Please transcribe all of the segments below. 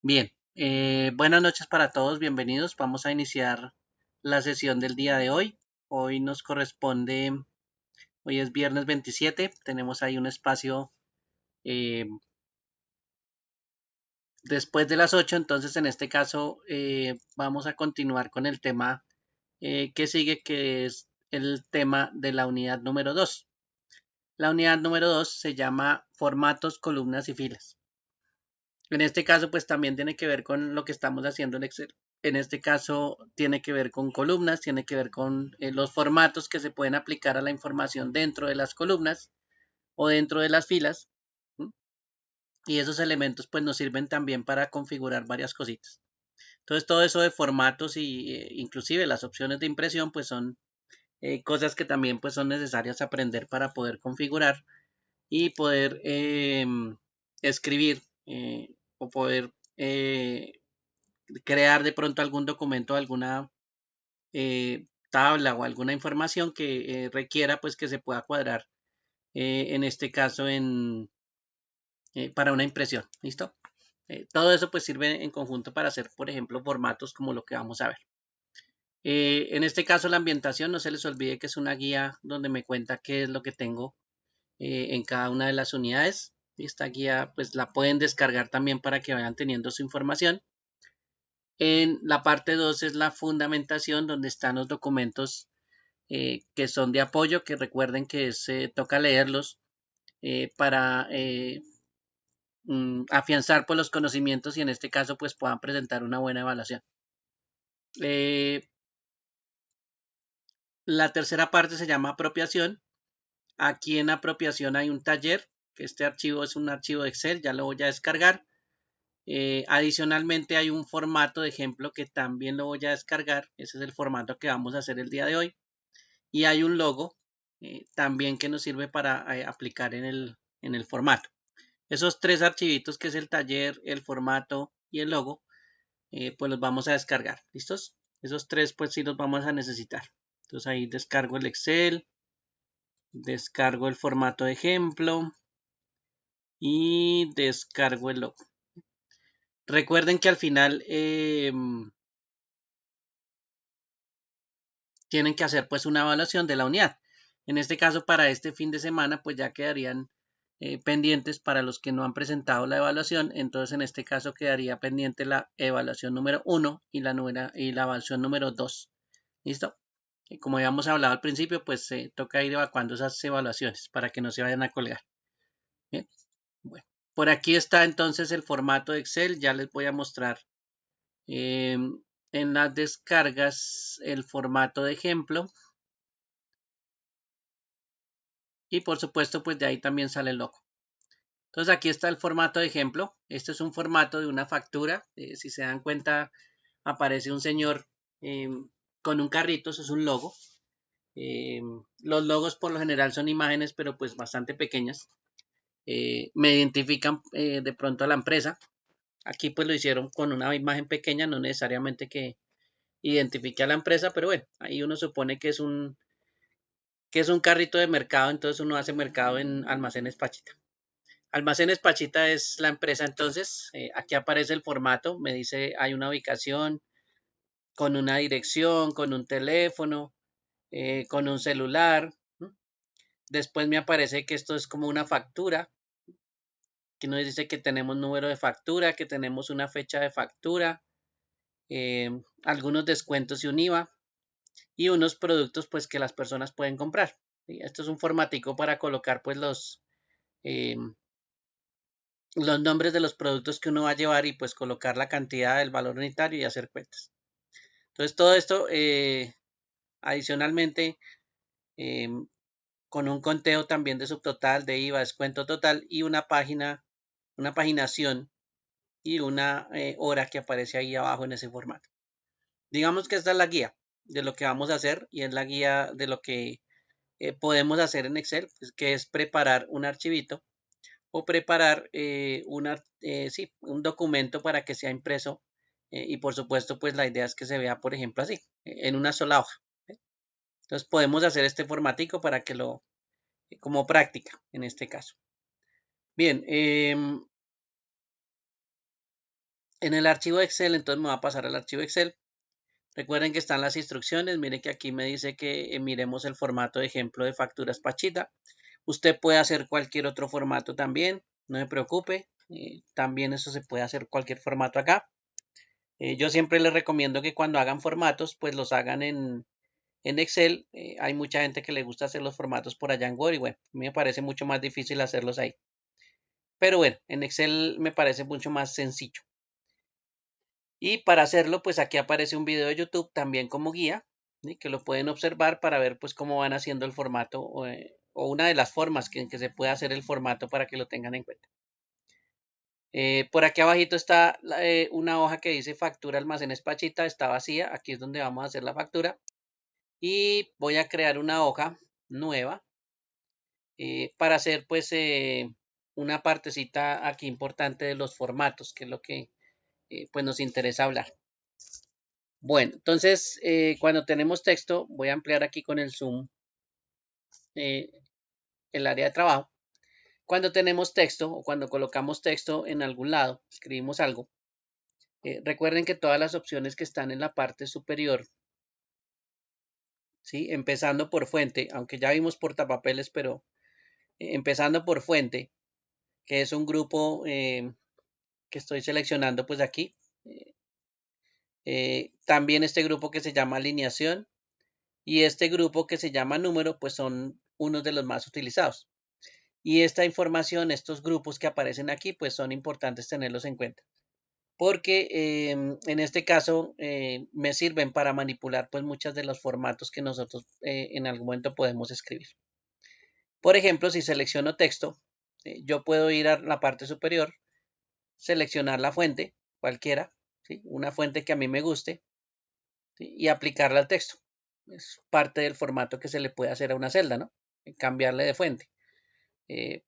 Bien, buenas noches para todos, bienvenidos. Vamos a iniciar la sesión del día de hoy. Hoy nos corresponde, hoy es viernes 27, tenemos ahí un espacio eh, después de las 8. Entonces en este caso vamos a continuar con el tema que sigue, que es el tema de la unidad número 2. La unidad número 2 se llama formatos, columnas y filas. En este caso, pues también tiene que ver con lo que estamos haciendo en Excel. En este caso, tiene que ver con columnas, tiene que ver con los formatos que se pueden aplicar a la información dentro de las columnas o dentro de las filas. ¿Sí? Y esos elementos pues nos sirven también para configurar varias cositas. Entonces, todo eso de formatos y inclusive las opciones de impresión pues son cosas que también pues son necesarias aprender para poder configurar y poder escribir o poder crear de pronto algún documento, alguna tabla o alguna información que requiera pues que se pueda cuadrar en este caso para una impresión. ¿Listo? Todo eso pues sirve en conjunto para hacer, por ejemplo, formatos como lo que vamos a ver. En este caso la ambientación, no se les olvide que es una guía donde me cuenta qué es lo que tengo en cada una de las unidades. Esta guía pues la pueden descargar también para que vayan teniendo su información. En la parte 2 es la fundamentación, donde están los documentos que son de apoyo, que recuerden que se toca leerlos para afianzar pues, los conocimientos y en este caso pues puedan presentar una buena evaluación. Eh, la tercera parte se llama apropiación. Aquí en apropiación hay un taller, que este archivo es un archivo de Excel, ya lo voy a descargar. Adicionalmente hay un formato de ejemplo que también lo voy a descargar. Ese es el formato que vamos a hacer el día de hoy. Y hay un logo también que nos sirve para aplicar en el formato. Esos tres archivitos que es el taller, el formato y el logo, pues los vamos a descargar. ¿Listos? Esos tres pues sí los vamos a necesitar. Entonces ahí descargo el Excel, descargo el formato de ejemplo y descargo el logo. Recuerden que al final tienen que hacer pues una evaluación de la unidad. En este caso, para este fin de semana, pues ya quedarían pendientes para los que no han presentado la evaluación. Entonces, en este caso quedaría pendiente la evaluación número 1 y y la evaluación número 2. ¿Listo? Y como habíamos hablado al principio, pues se toca ir evacuando esas evaluaciones para que no se vayan a colgar. Bien. Bueno, por aquí está entonces el formato de Excel. Ya les voy a mostrar en las descargas el formato de ejemplo. Y por supuesto, pues de ahí también sale el logo. Entonces aquí está el formato de ejemplo. Este es un formato de una factura. Si se dan cuenta, aparece un señor eh, con un carrito. Eso es un logo. Eh, los logos por lo general son imágenes, pero pues bastante pequeñas. Me identifican de pronto a la empresa. Aquí pues lo hicieron con una imagen pequeña, no necesariamente que identifique a la empresa, pero bueno, ahí uno supone que es un carrito de mercado, entonces uno hace mercado en almacenes Pachita. Almacenes Pachita es la empresa, entonces aquí aparece el formato, me dice hay una ubicación con una dirección, con un teléfono, con un celular. Después me aparece que esto es como una factura, que nos dice que tenemos número de factura, que tenemos una fecha de factura, eh, algunos descuentos y un IVA y unos productos pues que las personas pueden comprar. ¿Sí? Esto es un formatico para colocar pues eh, los nombres de los productos que uno va a llevar y pues colocar la cantidad, el valor unitario y hacer cuentas. Entonces todo esto adicionalmente eh, con un conteo también de subtotal, de IVA, descuento total y una página, una paginación y una hora que aparece ahí abajo en ese formato. Digamos que esta es la guía de lo que vamos a hacer y es la guía de lo que podemos hacer en Excel, pues, que es preparar un archivito o preparar sí, un documento para que sea impreso y por supuesto pues la idea es que se vea por ejemplo así, en una sola hoja. ¿Sí? Entonces podemos hacer este formatico para que como práctica en este caso. Bien, En el archivo Excel, entonces me va a pasar al archivo Excel. Recuerden que están las instrucciones. Miren que aquí me dice que miremos el formato de ejemplo de facturas Pachita. Usted puede hacer cualquier otro formato también, no se preocupe. También eso se puede hacer cualquier formato acá. Yo siempre les recomiendo que cuando hagan formatos, pues los hagan en Excel. Hay mucha gente que le gusta hacer los formatos por allá en Word y bueno, a mí me parece mucho más difícil hacerlos ahí. Pero bueno, en Excel me parece mucho más sencillo. Y para hacerlo, pues aquí aparece un video de YouTube también como guía, ¿sí? Que lo pueden observar para ver pues cómo van haciendo el formato o una de las formas en que se puede hacer el formato para que lo tengan en cuenta. Por aquí abajito está una hoja que dice factura almacenes Pachita, está vacía, aquí es donde vamos a hacer la factura y voy a crear una hoja nueva para hacer pues una partecita aquí importante de los formatos, que es lo que pues nos interesa hablar. Bueno, entonces cuando tenemos texto, voy a ampliar aquí con el zoom eh, el área de trabajo. Cuando tenemos texto o cuando colocamos texto en algún lado, escribimos algo, recuerden que todas las opciones que están en la parte superior, ¿sí? Empezando por fuente, aunque ya vimos portapapeles, pero empezando por fuente, que es un grupo que estoy seleccionando pues aquí. También este grupo que se llama alineación y este grupo que se llama número, pues son unos de los más utilizados. Y esta información, estos grupos que aparecen aquí, pues son importantes tenerlos en cuenta. Porque en este caso me sirven para manipular pues muchos de los formatos que nosotros en algún momento podemos escribir. Por ejemplo, si selecciono texto, yo puedo ir a la parte superior, seleccionar la fuente, cualquiera, ¿sí? Una fuente que a mí me guste, ¿sí? Y aplicarla al texto. Es parte del formato que se le puede hacer a una celda, ¿no? Cambiarle de fuente.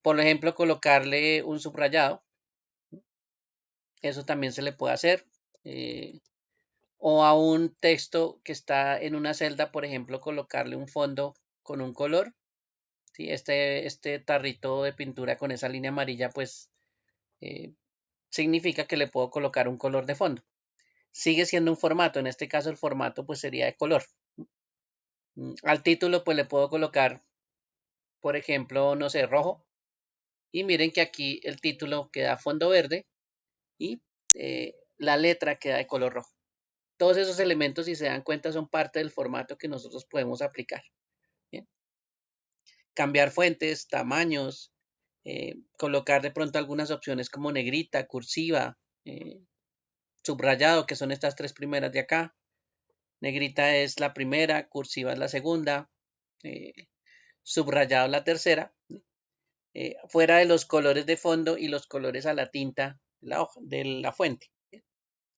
Por ejemplo, colocarle un subrayado, eso también se le puede hacer. O a un texto que está en una celda, por ejemplo, colocarle un fondo con un color. ¿Sí? Este tarrito de pintura con esa línea amarilla, pues eh, significa que le puedo colocar un color de fondo. Sigue siendo un formato, en este caso el formato pues sería de color. Al título pues le puedo colocar, por ejemplo, no sé, rojo. Y miren que aquí el título queda fondo verde y la letra queda de color rojo. Todos esos elementos, si se dan cuenta, son parte del formato que nosotros podemos aplicar. ¿Bien? Cambiar fuentes, tamaños, colocar de pronto algunas opciones como negrita, cursiva, subrayado, que son estas tres primeras de acá. Negrita es la primera, cursiva es la segunda, eh, subrayado la tercera. Fuera de los colores de fondo y los colores a la tinta de la hoja, de la fuente.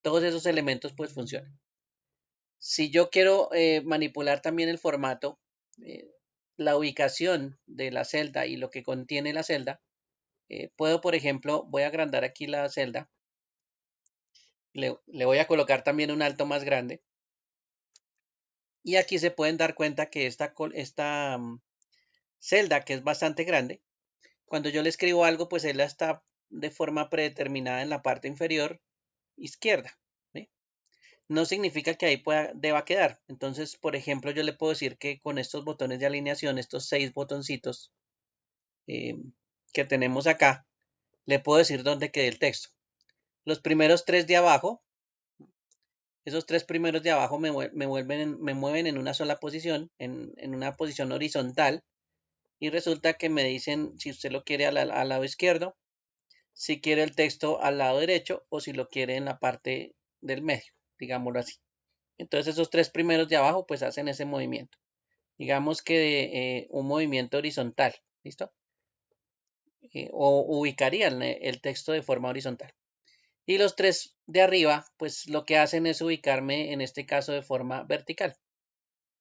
Todos esos elementos pues funcionan. Si yo quiero manipular también el formato, eh, la ubicación de la celda y lo que contiene la celda, puedo, por ejemplo, voy a agrandar aquí la celda, le voy a colocar también un alto más grande y aquí se pueden dar cuenta que esta celda, que es bastante grande, cuando yo le escribo algo, pues él está de forma predeterminada en la parte inferior izquierda. ¿Sí? No significa que ahí deba quedar. Entonces, por ejemplo, yo le puedo decir que con estos botones de alineación, estos 6 botoncitos eh, que tenemos acá, le puedo decir dónde quede el texto. Los primeros tres de abajo, esos tres primeros de abajo me mueven en una sola posición, en una posición horizontal, y resulta que me dicen si usted lo quiere al lado izquierdo, si quiere el texto al lado derecho o si lo quiere en la parte del medio, digámoslo así. Entonces esos tres primeros de abajo pues hacen ese movimiento. Digamos que un movimiento horizontal, ¿listo? O ubicarían el texto de forma horizontal. Y los tres de arriba pues lo que hacen es ubicarme en este caso de forma vertical.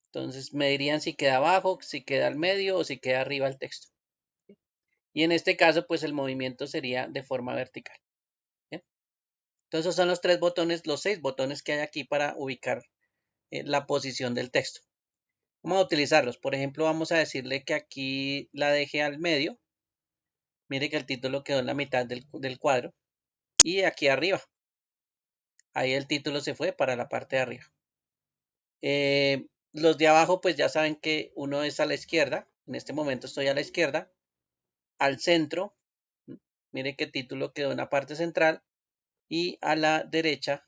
Entonces me dirían si queda abajo, si queda al medio o si queda arriba el texto. Y en este caso pues el movimiento sería de forma vertical. ¿Bien? Entonces esos son los tres botones, los 6 botones que hay aquí para ubicar la posición del texto. Vamos a utilizarlos. Por ejemplo, vamos a decirle que aquí la deje al medio. Mire que el título quedó en la mitad del cuadro. Y aquí arriba. ahí el título se fue para la parte de arriba. Los de abajo pues ya saben que uno es a la izquierda, en este momento estoy a la izquierda, al centro, mire que título quedó en la parte central, y a la derecha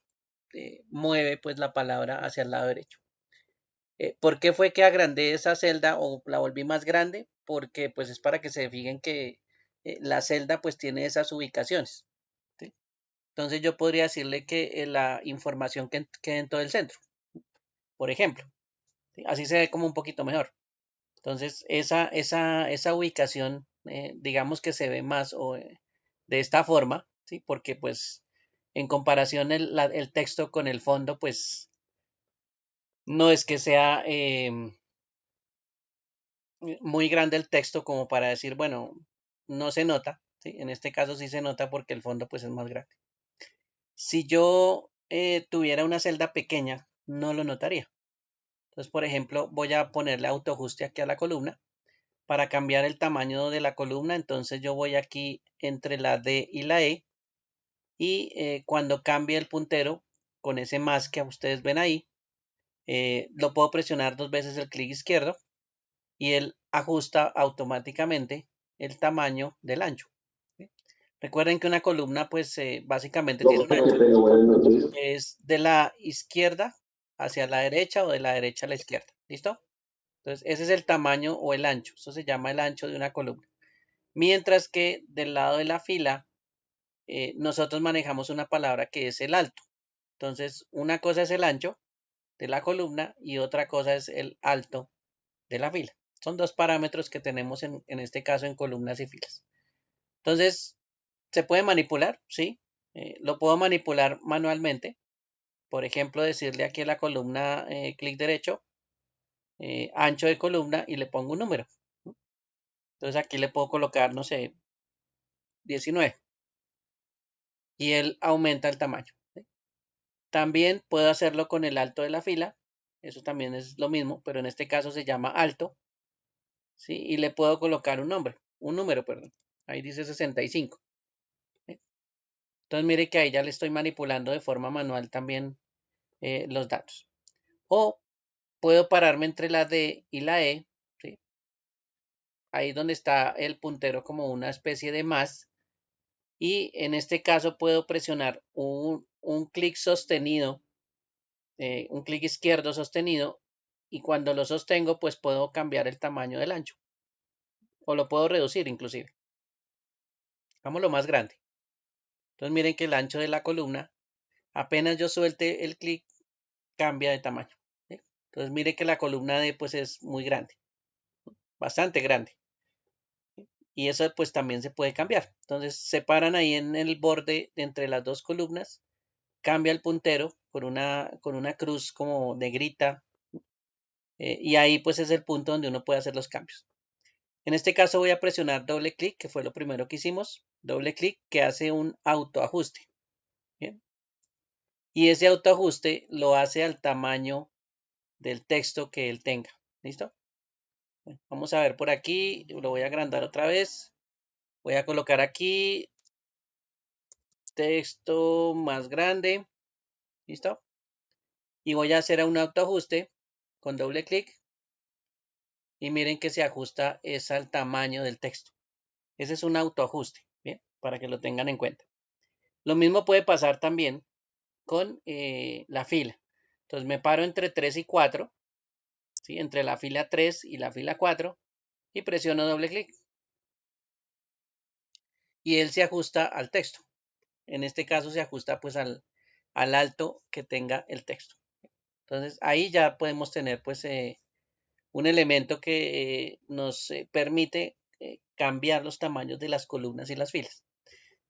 mueve pues la palabra hacia el lado derecho. ¿Por qué fue que agrandé esa celda o la volví más grande? Porque pues es para que se fijen que la celda pues tiene esas ubicaciones, ¿sí? Entonces yo podría decirle que la información que quede en todo el centro, por ejemplo, ¿sí? Así se ve como un poquito mejor. Entonces esa ubicación, digamos que se ve más de esta forma, ¿sí? Porque pues en comparación el texto con el fondo pues no es que sea muy grande el texto como para decir, bueno, no se nota, ¿sí? En este caso sí se nota porque el fondo pues es más grande. Si yo tuviera una celda pequeña, no lo notaría. Entonces, por ejemplo, voy a ponerle autoajuste aquí a la columna para cambiar el tamaño de la columna. Entonces yo voy aquí entre la D y la E y cuando cambie el puntero con ese más que ustedes ven ahí, lo puedo presionar 2 veces el clic izquierdo y él ajusta automáticamente el tamaño del ancho, ¿sí? Recuerden que una columna pues básicamente tiene un ancho que es de la izquierda hacia la derecha o de la derecha a la izquierda. ¿Listo? Entonces ese es el tamaño o el ancho. Eso se llama el ancho de una columna. Mientras que del lado de la fila nosotros manejamos una palabra que es el alto. Entonces una cosa es el ancho de la columna y otra cosa es el alto de la fila. Son dos parámetros que tenemos en este caso en columnas y filas. Entonces, ¿se puede manipular? Sí. Lo puedo manipular manualmente. Por ejemplo, decirle aquí a la columna clic derecho, ancho de columna y le pongo un número. Entonces aquí le puedo colocar, no sé, 19 y él aumenta el tamaño, ¿sí? También puedo hacerlo con el alto de la fila. Eso también es lo mismo, pero en este caso se llama alto, ¿sí? Y le puedo colocar un número, perdón. Ahí dice 65. ¿Sí? Entonces mire que ahí ya le estoy manipulando de forma manual también los datos. O puedo pararme entre la D y la E, ¿sí? Ahí donde está el puntero como una especie de más. Y en este caso puedo presionar un clic sostenido, un clic izquierdo sostenido. Y cuando lo sostengo, pues puedo cambiar el tamaño del ancho. O lo puedo reducir inclusive. Hagámoslo más grande. Entonces miren que el ancho de la columna, apenas yo suelte el clic, cambia de tamaño, ¿sí? Entonces mire que la columna D pues es muy grande, bastante grande. Y eso pues también se puede cambiar. Entonces se paran ahí en el borde entre las dos columnas, cambia el puntero con una cruz como negrita y ahí pues es el punto donde uno puede hacer los cambios. En este caso voy a presionar doble clic, que fue lo primero que hicimos, doble clic que hace un autoajuste. ¿Bien? Y ese autoajuste lo hace al tamaño del texto que él tenga. ¿Listo? Bueno, vamos a ver por aquí, lo voy a agrandar otra vez. Voy a colocar aquí texto más grande. ¿Listo? Y voy a hacer un autoajuste con doble clic. Y miren que se ajusta es al tamaño del texto. Ese es un autoajuste, ¿bien? Para que lo tengan en cuenta. Lo mismo puede pasar también con la fila. Entonces me paro entre 3 y 4, ¿sí? Entre la fila 3 y la fila 4 y presiono doble clic. Y él se ajusta al texto. En este caso se ajusta pues al alto que tenga el texto. Entonces ahí ya podemos tener pues un elemento que nos permite cambiar los tamaños de las columnas y las filas.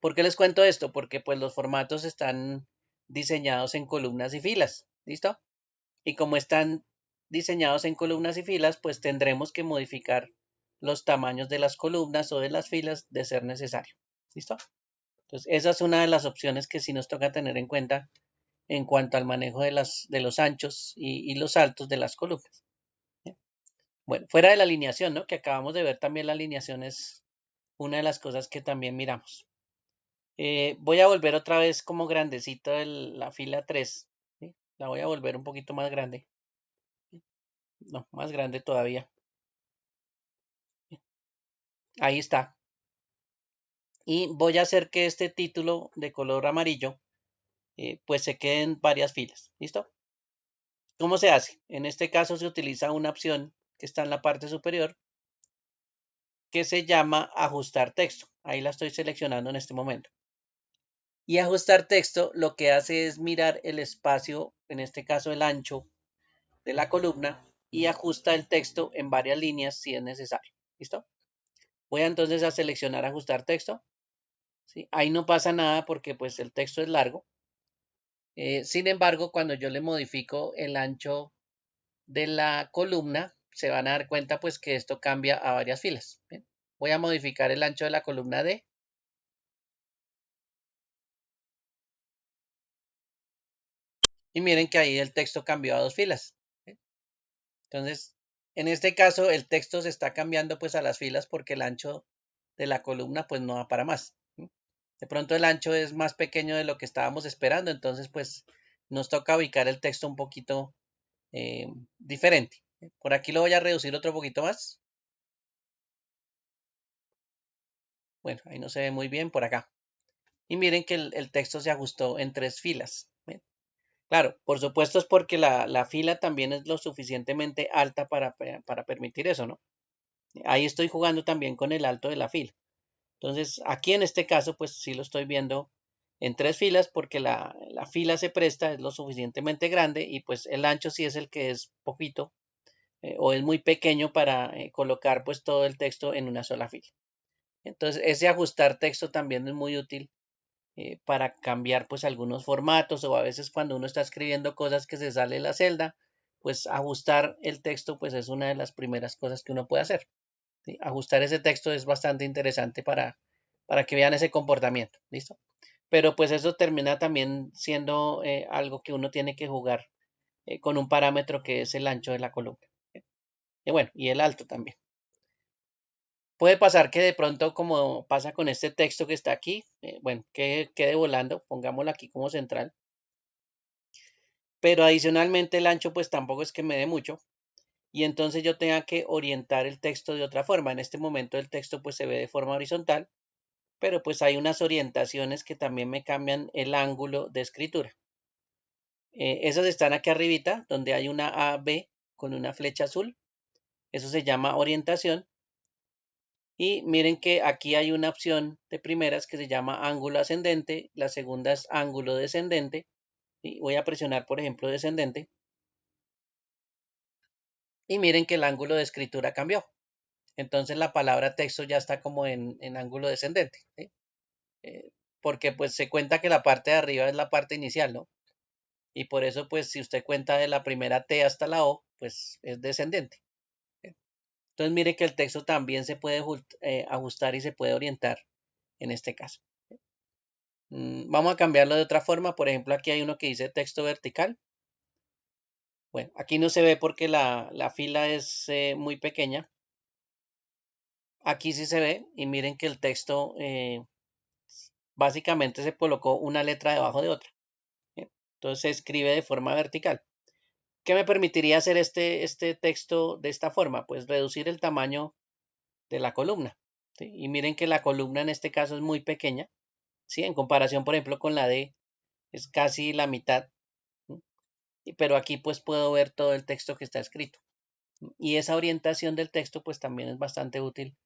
¿Por qué les cuento esto? Porque pues los formatos están diseñados en columnas y filas. ¿Listo? Y como están diseñados en columnas y filas, pues tendremos que modificar los tamaños de las columnas o de las filas de ser necesario. ¿Listo? Entonces, esa es una de las opciones que sí nos toca tener en cuenta en cuanto al manejo de los anchos y los altos de las columnas. ¿Sí? Bueno, fuera de la alineación, ¿no? Que acabamos de ver también la alineación es una de las cosas que también miramos. Voy a volver otra vez como grandecito la fila 3. ¿Sí? La voy a volver un poquito más grande. No, más grande todavía. Ahí está. Y voy a hacer que este título de color amarillo pues se quede en varias filas. ¿Listo? ¿Cómo se hace? En este caso se utiliza una opción que está en la parte superior que se llama ajustar texto. Ahí la estoy seleccionando en este momento. Y ajustar texto lo que hace es mirar el espacio, en este caso el ancho de la columna, y ajusta el texto en varias líneas si es necesario. ¿Listo? Voy entonces a seleccionar ajustar texto. ¿Sí? Ahí no pasa nada porque pues el texto es largo. Sin embargo, cuando yo le modifico el ancho de la columna, se van a dar cuenta pues que esto cambia a varias filas. Bien. Voy a modificar el ancho de la columna D y miren que ahí el texto cambió a dos filas. Bien. Entonces, en este caso el texto se está cambiando pues a las filas porque el ancho de la columna pues no va para más. De pronto el ancho es más pequeño de lo que estábamos esperando, entonces pues nos toca ubicar el texto un poquito diferente. Por aquí lo voy a reducir otro poquito más. Bueno, ahí no se ve muy bien por acá. Y miren que el texto se ajustó en tres filas. ¿Ven? Claro, por supuesto es porque la fila también es lo suficientemente alta para permitir eso, ¿no? Ahí estoy jugando también con el alto de la fila. Entonces, aquí en este caso, pues sí lo estoy viendo en tres filas porque la fila se presta, es lo suficientemente grande y pues el ancho sí es el que es poquito o es muy pequeño para colocar pues todo el texto en una sola fila. Entonces, ese ajustar texto también es muy útil para cambiar pues algunos formatos o a veces cuando uno está escribiendo cosas que se sale de la celda, pues ajustar el texto pues es una de las primeras cosas que uno puede hacer. ¿Sí? Ajustar ese texto es bastante interesante para que vean ese comportamiento. ¿Listo? Pero pues eso termina también siendo algo que uno tiene que jugar con un parámetro que es el ancho de la columna. Y bueno, y el alto también. Puede pasar que de pronto, como pasa con este texto que está aquí, bueno, que quede volando, pongámoslo aquí como central, pero adicionalmente el ancho pues tampoco es que me dé mucho y entonces yo tenga que orientar el texto de otra forma. En este momento el texto pues se ve de forma horizontal, pero pues hay unas orientaciones que también me cambian el ángulo de escritura. Esas están aquí arribita, donde hay una A, B con una flecha azul. Eso se llama orientación. Y miren que aquí hay una opción de primeras que se llama ángulo ascendente, la segunda es ángulo descendente. Y voy a presionar, por ejemplo, descendente. Y miren que el ángulo de escritura cambió. Entonces la palabra texto ya está como en ángulo descendente. ¿Sí? Porque pues se cuenta que la parte de arriba es la parte inicial, ¿no? Y por eso pues si usted cuenta de la primera T hasta la O, pues es descendente. ¿Sí? Entonces mire que el texto también se puede ajustar y se puede orientar en este caso. Vamos a cambiarlo de otra forma. Por ejemplo, aquí hay uno que dice texto vertical. Bueno, aquí no se ve porque la fila es muy pequeña. Aquí sí se ve y miren que el texto básicamente se colocó una letra debajo de otra. ¿Bien? Entonces se escribe de forma vertical. ¿Qué me permitiría hacer este texto de esta forma? Pues reducir el tamaño de la columna. ¿Sí? Y miren que la columna en este caso es muy pequeña. ¿Sí? En comparación, por ejemplo, con la D, es casi la mitad. ¿Sí? Pero aquí pues puedo ver todo el texto que está escrito. Y esa orientación del texto pues también es bastante útil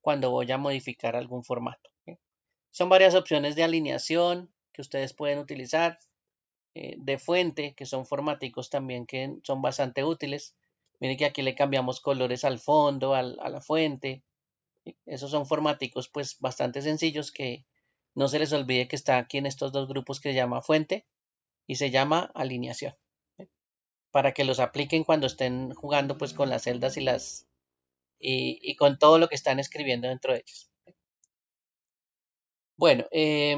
cuando voy a modificar algún formato. ¿Sí? Son varias opciones de alineación que ustedes pueden utilizar, de fuente, que son formáticos también que son bastante útiles. Miren que aquí le cambiamos colores al fondo, a la fuente. ¿Sí? Esos son formáticos pues bastante sencillos que no se les olvide que está aquí en estos dos grupos que se llama fuente y se llama alineación. ¿Sí? Para que los apliquen cuando estén jugando pues con las celdas y con todo lo que están escribiendo dentro de ellos. Bueno,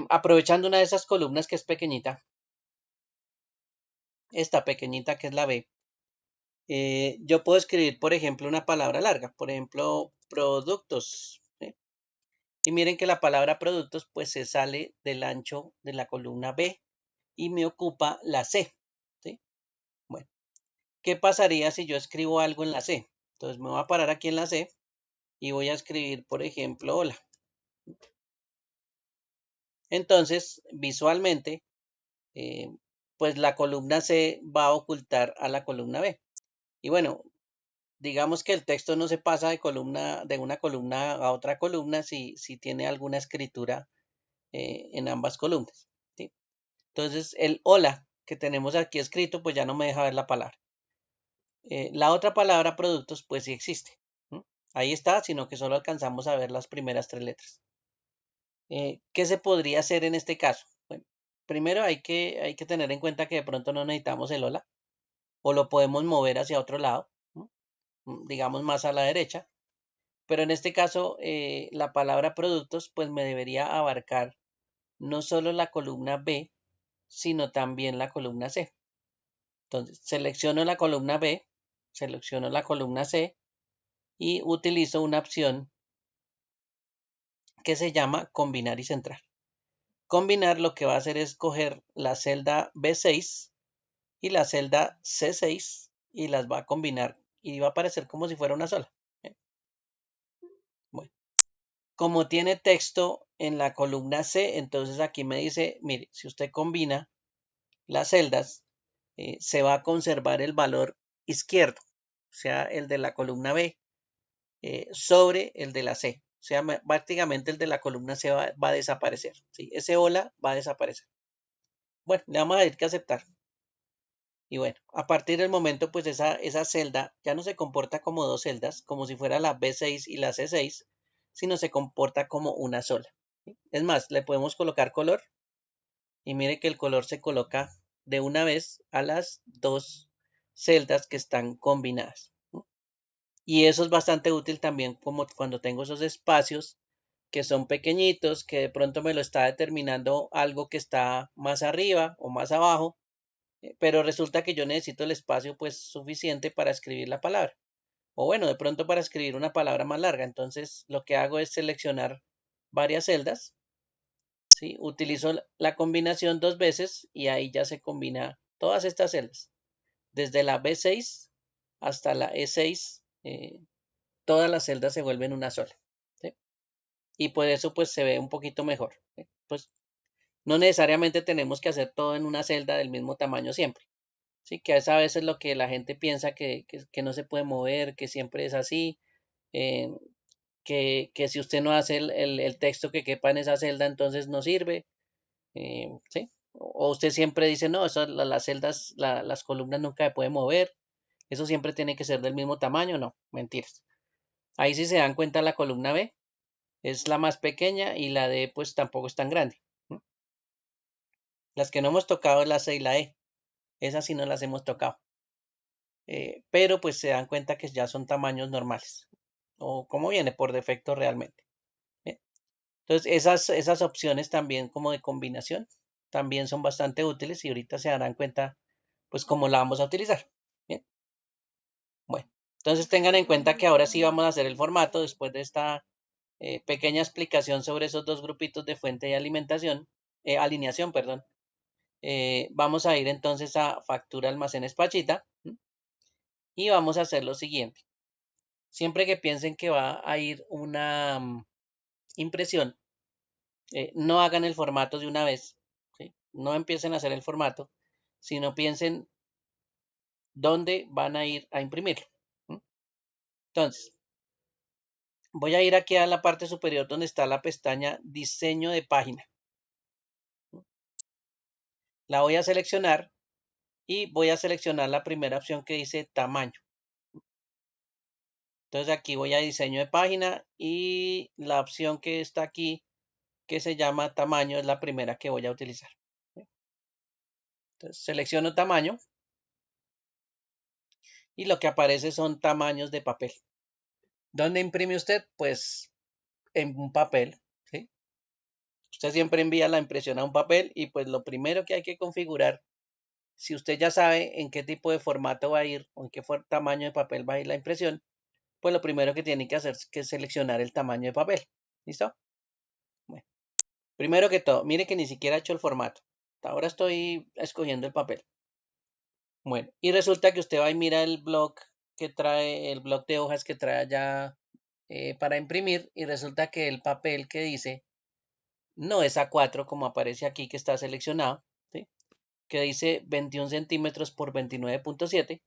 aprovechando una de esas columnas que es pequeñita, esta pequeñita que es la B, yo puedo escribir, por ejemplo, una palabra larga, por ejemplo, productos. ¿Sí? Y miren que la palabra productos pues se sale del ancho de la columna B y me ocupa la C. ¿Sí? Bueno, ¿qué pasaría si yo escribo algo en la C? Entonces me voy a parar aquí en la C y voy a escribir, por ejemplo, hola. Entonces, visualmente, eh, pues la columna C va a ocultar a la columna B. Y bueno, digamos que el texto no se pasa de una columna a otra columna si tiene alguna escritura en ambas columnas. ¿Sí? Entonces, el hola que tenemos aquí escrito, pues ya no me deja ver la palabra. La otra palabra productos, pues sí existe. ¿Mm? Ahí está, sino que solo alcanzamos a ver las primeras tres letras. ¿Qué se podría hacer en este caso? Bueno, primero hay que tener en cuenta que de pronto no necesitamos el hola o lo podemos mover hacia otro lado, ¿no? Digamos más a la derecha. Pero en este caso, la palabra productos, pues me debería abarcar no solo la columna B, sino también la columna C. Entonces, selecciono la columna B, selecciono la columna C y utilizo una opción que se llama combinar y centrar. Combinar lo que va a hacer es coger la celda B6 y la celda C6 y las va a combinar y va a aparecer como si fuera una sola. Bueno, como tiene texto en la columna C, entonces aquí me dice, mire, si usted combina las celdas, se va a conservar el valor izquierdo, o sea, el de la columna B, sobre el de la C. O sea, prácticamente el de la columna C va a desaparecer. ¿Sí? Ese hola va a desaparecer. Bueno, le vamos a decir que aceptar. Y bueno, a partir del momento, pues esa celda ya no se comporta como dos celdas, como si fuera la B6 y la C6, sino se comporta como una sola. ¿Sí? Es más, le podemos colocar color y mire que el color se coloca de una vez a las dos celdas que están combinadas. ¿No? Y eso es bastante útil también como cuando tengo esos espacios que son pequeñitos, que de pronto me lo está determinando algo que está más arriba o más abajo, pero resulta que yo necesito el espacio pues suficiente para escribir la palabra. O bueno, de pronto para escribir una palabra más larga. Entonces lo que hago es seleccionar varias celdas, ¿sí? Utilizo la combinación dos veces y ahí ya se combina todas estas celdas. Desde la B6 hasta la E6, todas las celdas se vuelven una sola. ¿Sí? Y por eso pues se ve un poquito mejor. ¿Sí? Pues no necesariamente tenemos que hacer todo en una celda del mismo tamaño siempre. Sí, que a veces lo que la gente piensa que no se puede mover, que siempre es así, eh, que si usted no hace el texto que quepa en esa celda, entonces no sirve, ¿sí? O usted siempre dice, no, eso, las celdas, las columnas nunca se pueden mover, eso siempre tiene que ser del mismo tamaño, no, mentiras. Ahí si se dan cuenta la columna B es la más pequeña y la D pues tampoco es tan grande. ¿No? Las que no hemos tocado es la C y la E, esas sí no las hemos tocado. Pero pues se dan cuenta que ya son tamaños normales o como viene por defecto realmente. ¿Eh? Entonces esas opciones también como de combinación también son bastante útiles y ahorita se darán cuenta pues cómo la vamos a utilizar. ¿Bien? Bueno, entonces tengan en cuenta que ahora sí vamos a hacer el formato después de esta pequeña explicación sobre esos dos grupitos de fuente y alimentación, alineación, perdón. Vamos a ir entonces a factura almacén Pachita y vamos a hacer lo siguiente. Siempre que piensen que va a ir una impresión, no hagan el formato de una vez, ¿sí? No empiecen a hacer el formato, sino piensen dónde van a ir a imprimirlo. ¿Sí? Entonces, voy a ir aquí a la parte superior donde está la pestaña diseño de página. ¿Sí? La voy a seleccionar y voy a seleccionar la primera opción que dice tamaño. Entonces aquí voy a diseño de página y la opción que está aquí que se llama tamaño es la primera que voy a utilizar. Entonces selecciono tamaño y lo que aparece son tamaños de papel. ¿Dónde imprime usted? Pues en un papel. ¿Sí? Usted siempre envía la impresión a un papel y pues lo primero que hay que configurar, si usted ya sabe en qué tipo de formato va a ir o en qué tamaño de papel va a ir la impresión, pues lo primero que tiene que hacer es que seleccionar el tamaño de papel. ¿Listo? Primero que todo, mire que ni siquiera he hecho el formato. Ahora estoy escogiendo el papel. Bueno, y resulta que usted va y mira el blog que trae, el blog de hojas que trae allá para imprimir, y resulta que el papel que dice no es A4 como aparece aquí que está seleccionado, ¿sí? Que dice 21 centímetros por 29.7,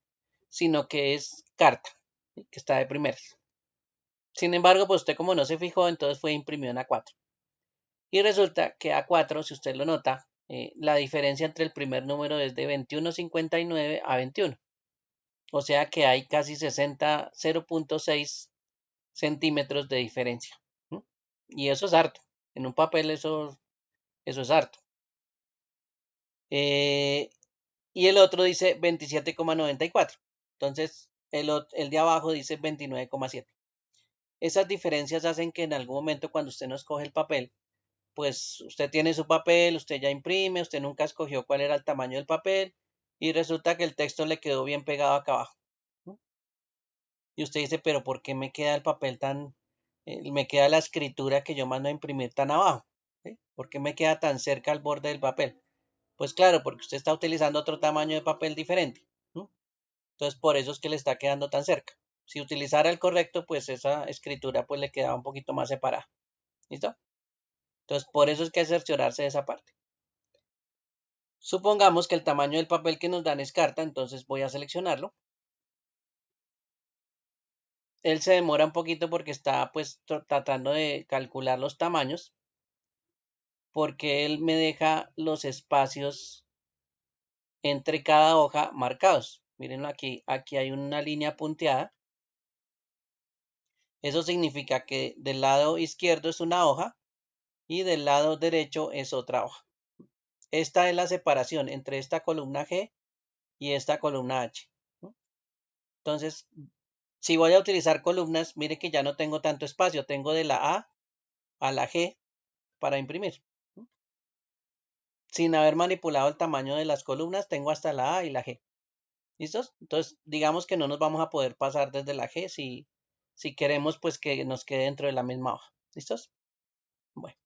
sino que es carta, ¿sí? Que está de primeras. Sin embargo, pues usted como no se fijó, entonces fue imprimido en A4. Y resulta que A4, si usted lo nota, la diferencia entre el primer número es de 21.59 a 21. O sea que hay casi 60, 0.6 centímetros de diferencia. ¿No? Y eso es harto. En un papel eso es harto. Eh, y el otro dice 27,94. Entonces, el de abajo dice 29,7. Esas diferencias hacen que en algún momento cuando usted no escoge el papel, pues usted tiene su papel, usted ya imprime, usted nunca escogió cuál era el tamaño del papel y resulta que el texto le quedó bien pegado acá abajo. ¿No? Y usted dice, pero ¿por qué me queda el papel me queda la escritura que yo mando a imprimir tan abajo? ¿Sí? ¿Por qué me queda tan cerca al borde del papel? Pues claro, porque usted está utilizando otro tamaño de papel diferente. ¿No? Entonces, por eso es que le está quedando tan cerca. Si utilizara el correcto, pues esa escritura pues le quedaba un poquito más separada. ¿Listo? Entonces, por eso es que hay que cerciorarse de esa parte. Supongamos que el tamaño del papel que nos dan es carta, entonces voy a seleccionarlo. Él se demora un poquito porque está pues tratando de calcular los tamaños, porque él me deja los espacios entre cada hoja marcados. Mírenlo aquí, aquí hay una línea punteada. Eso significa que del lado izquierdo es una hoja y del lado derecho es otra hoja. Esta es la separación entre esta columna G y esta columna H. Entonces, si voy a utilizar columnas, mire que ya no tengo tanto espacio. Tengo de la a la G para imprimir. Sin haber manipulado el tamaño de las columnas, tengo hasta la A y la G. ¿Listos? Entonces, digamos que no nos vamos a poder pasar desde la G si queremos pues que nos quede dentro de la misma hoja. ¿Listos? Bueno,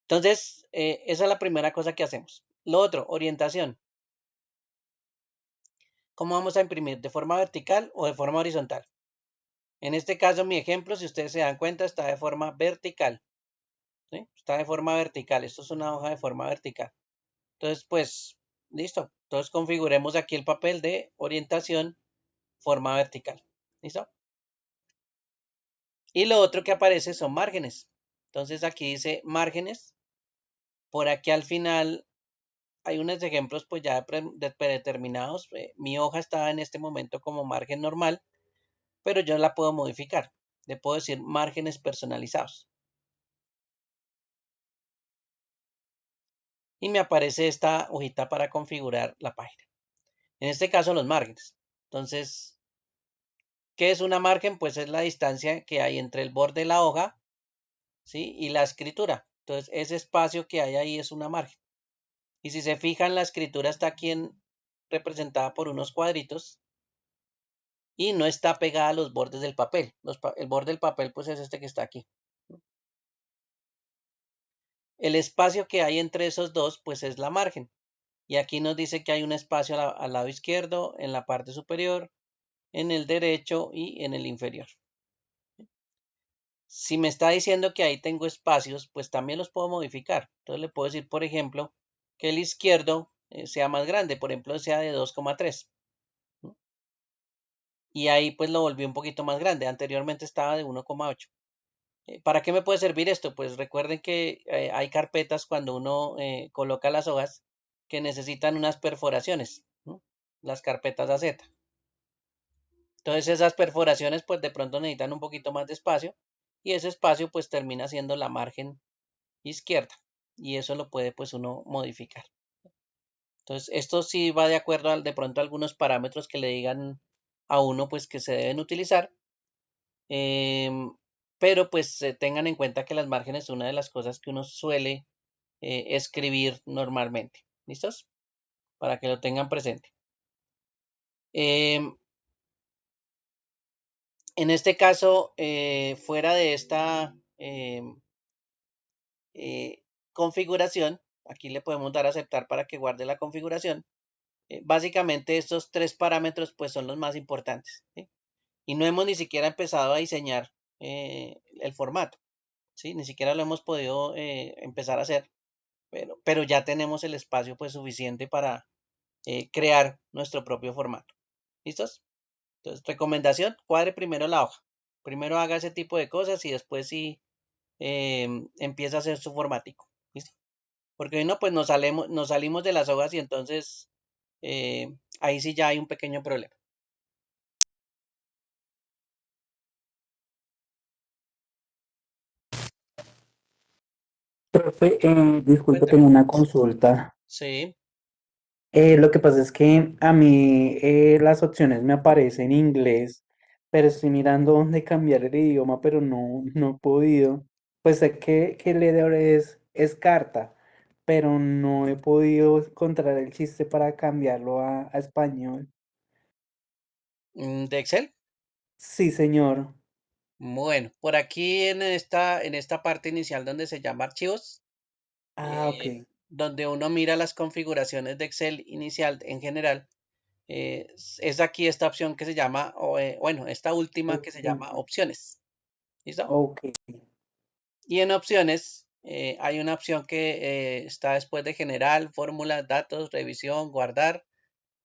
entonces, esa es la primera cosa que hacemos. Lo otro, orientación. ¿Cómo vamos a imprimir? ¿De forma vertical o de forma horizontal? En este caso, mi ejemplo, si ustedes se dan cuenta, está de forma vertical. ¿Sí? Está de forma vertical. Esto es una hoja de forma vertical. Entonces, pues, listo. Entonces, configuremos aquí el papel de orientación, forma vertical. ¿Listo? Y lo otro que aparece son márgenes. Entonces, aquí dice márgenes. Por aquí al final hay unos ejemplos pues ya predeterminados. Mi hoja está en este momento como margen normal, pero yo la puedo modificar. Le puedo decir márgenes personalizados. Y me aparece esta hojita para configurar la página. En este caso, los márgenes. Entonces, ¿qué es una margen? Pues es la distancia que hay entre el borde de la hoja, ¿sí? Y la escritura. Entonces, ese espacio que hay ahí es una margen. Y si se fijan, la escritura está aquí representada por unos cuadritos y no está pegada a los bordes del papel. El borde del papel pues es este que está aquí. El espacio que hay entre esos dos pues es la margen. Y aquí nos dice que hay un espacio al lado izquierdo, en la parte superior, en el derecho y en el inferior. Si me está diciendo que ahí tengo espacios, pues también los puedo modificar. Entonces le puedo decir, por ejemplo, que el izquierdo sea más grande, por ejemplo, sea de 2,3. Y ahí pues lo volví un poquito más grande. Anteriormente estaba de 1,8. ¿Para qué me puede servir esto? Pues recuerden que hay carpetas cuando uno coloca las hojas que necesitan unas perforaciones, ¿no? Las carpetas AZ. Entonces esas perforaciones pues de pronto necesitan un poquito más de espacio y ese espacio pues termina siendo la margen izquierda y eso lo puede pues uno modificar. Entonces esto sí va de acuerdo de pronto a algunos parámetros que le digan a uno pues que se deben utilizar. Pero pues tengan en cuenta que las márgenes son una de las cosas que uno suele escribir normalmente. ¿Listos? Para que lo tengan presente. Em, en este caso, fuera de esta, eh, configuración, aquí le podemos dar a aceptar para que guarde la configuración. Básicamente estos tres parámetros pues son los más importantes, ¿sí? Y no hemos ni siquiera empezado a diseñar el formato, ¿sí? Ni siquiera lo hemos podido empezar a hacer, pero ya tenemos el espacio pues suficiente para crear nuestro propio formato. ¿Listos? Entonces, recomendación, cuadre primero la hoja. Primero haga ese tipo de cosas y después sí empieza a hacer su formático. ¿Listo? Porque si no, pues nos salimos de las hojas y entonces ahí sí ya hay un pequeño problema. Profe, disculpe, Cuénteme. tengo una consulta. Sí. Lo que pasa es que a mí las opciones me aparecen en inglés, pero estoy mirando dónde cambiar el idioma, pero no he podido. Pues sé que el leer es carta, pero no he podido encontrar el chiste para cambiarlo a español. ¿De Excel? Sí, señor. Bueno, por aquí en esta parte inicial donde se llama archivos, Ah, ok. donde uno mira las configuraciones de Excel inicial en general, es aquí esta opción que se llama, bueno, esta última que se llama Opciones. opciones. ¿Listo? Ok, Y en opciones hay una opción que está después de general, fórmulas, datos, revisión, guardar,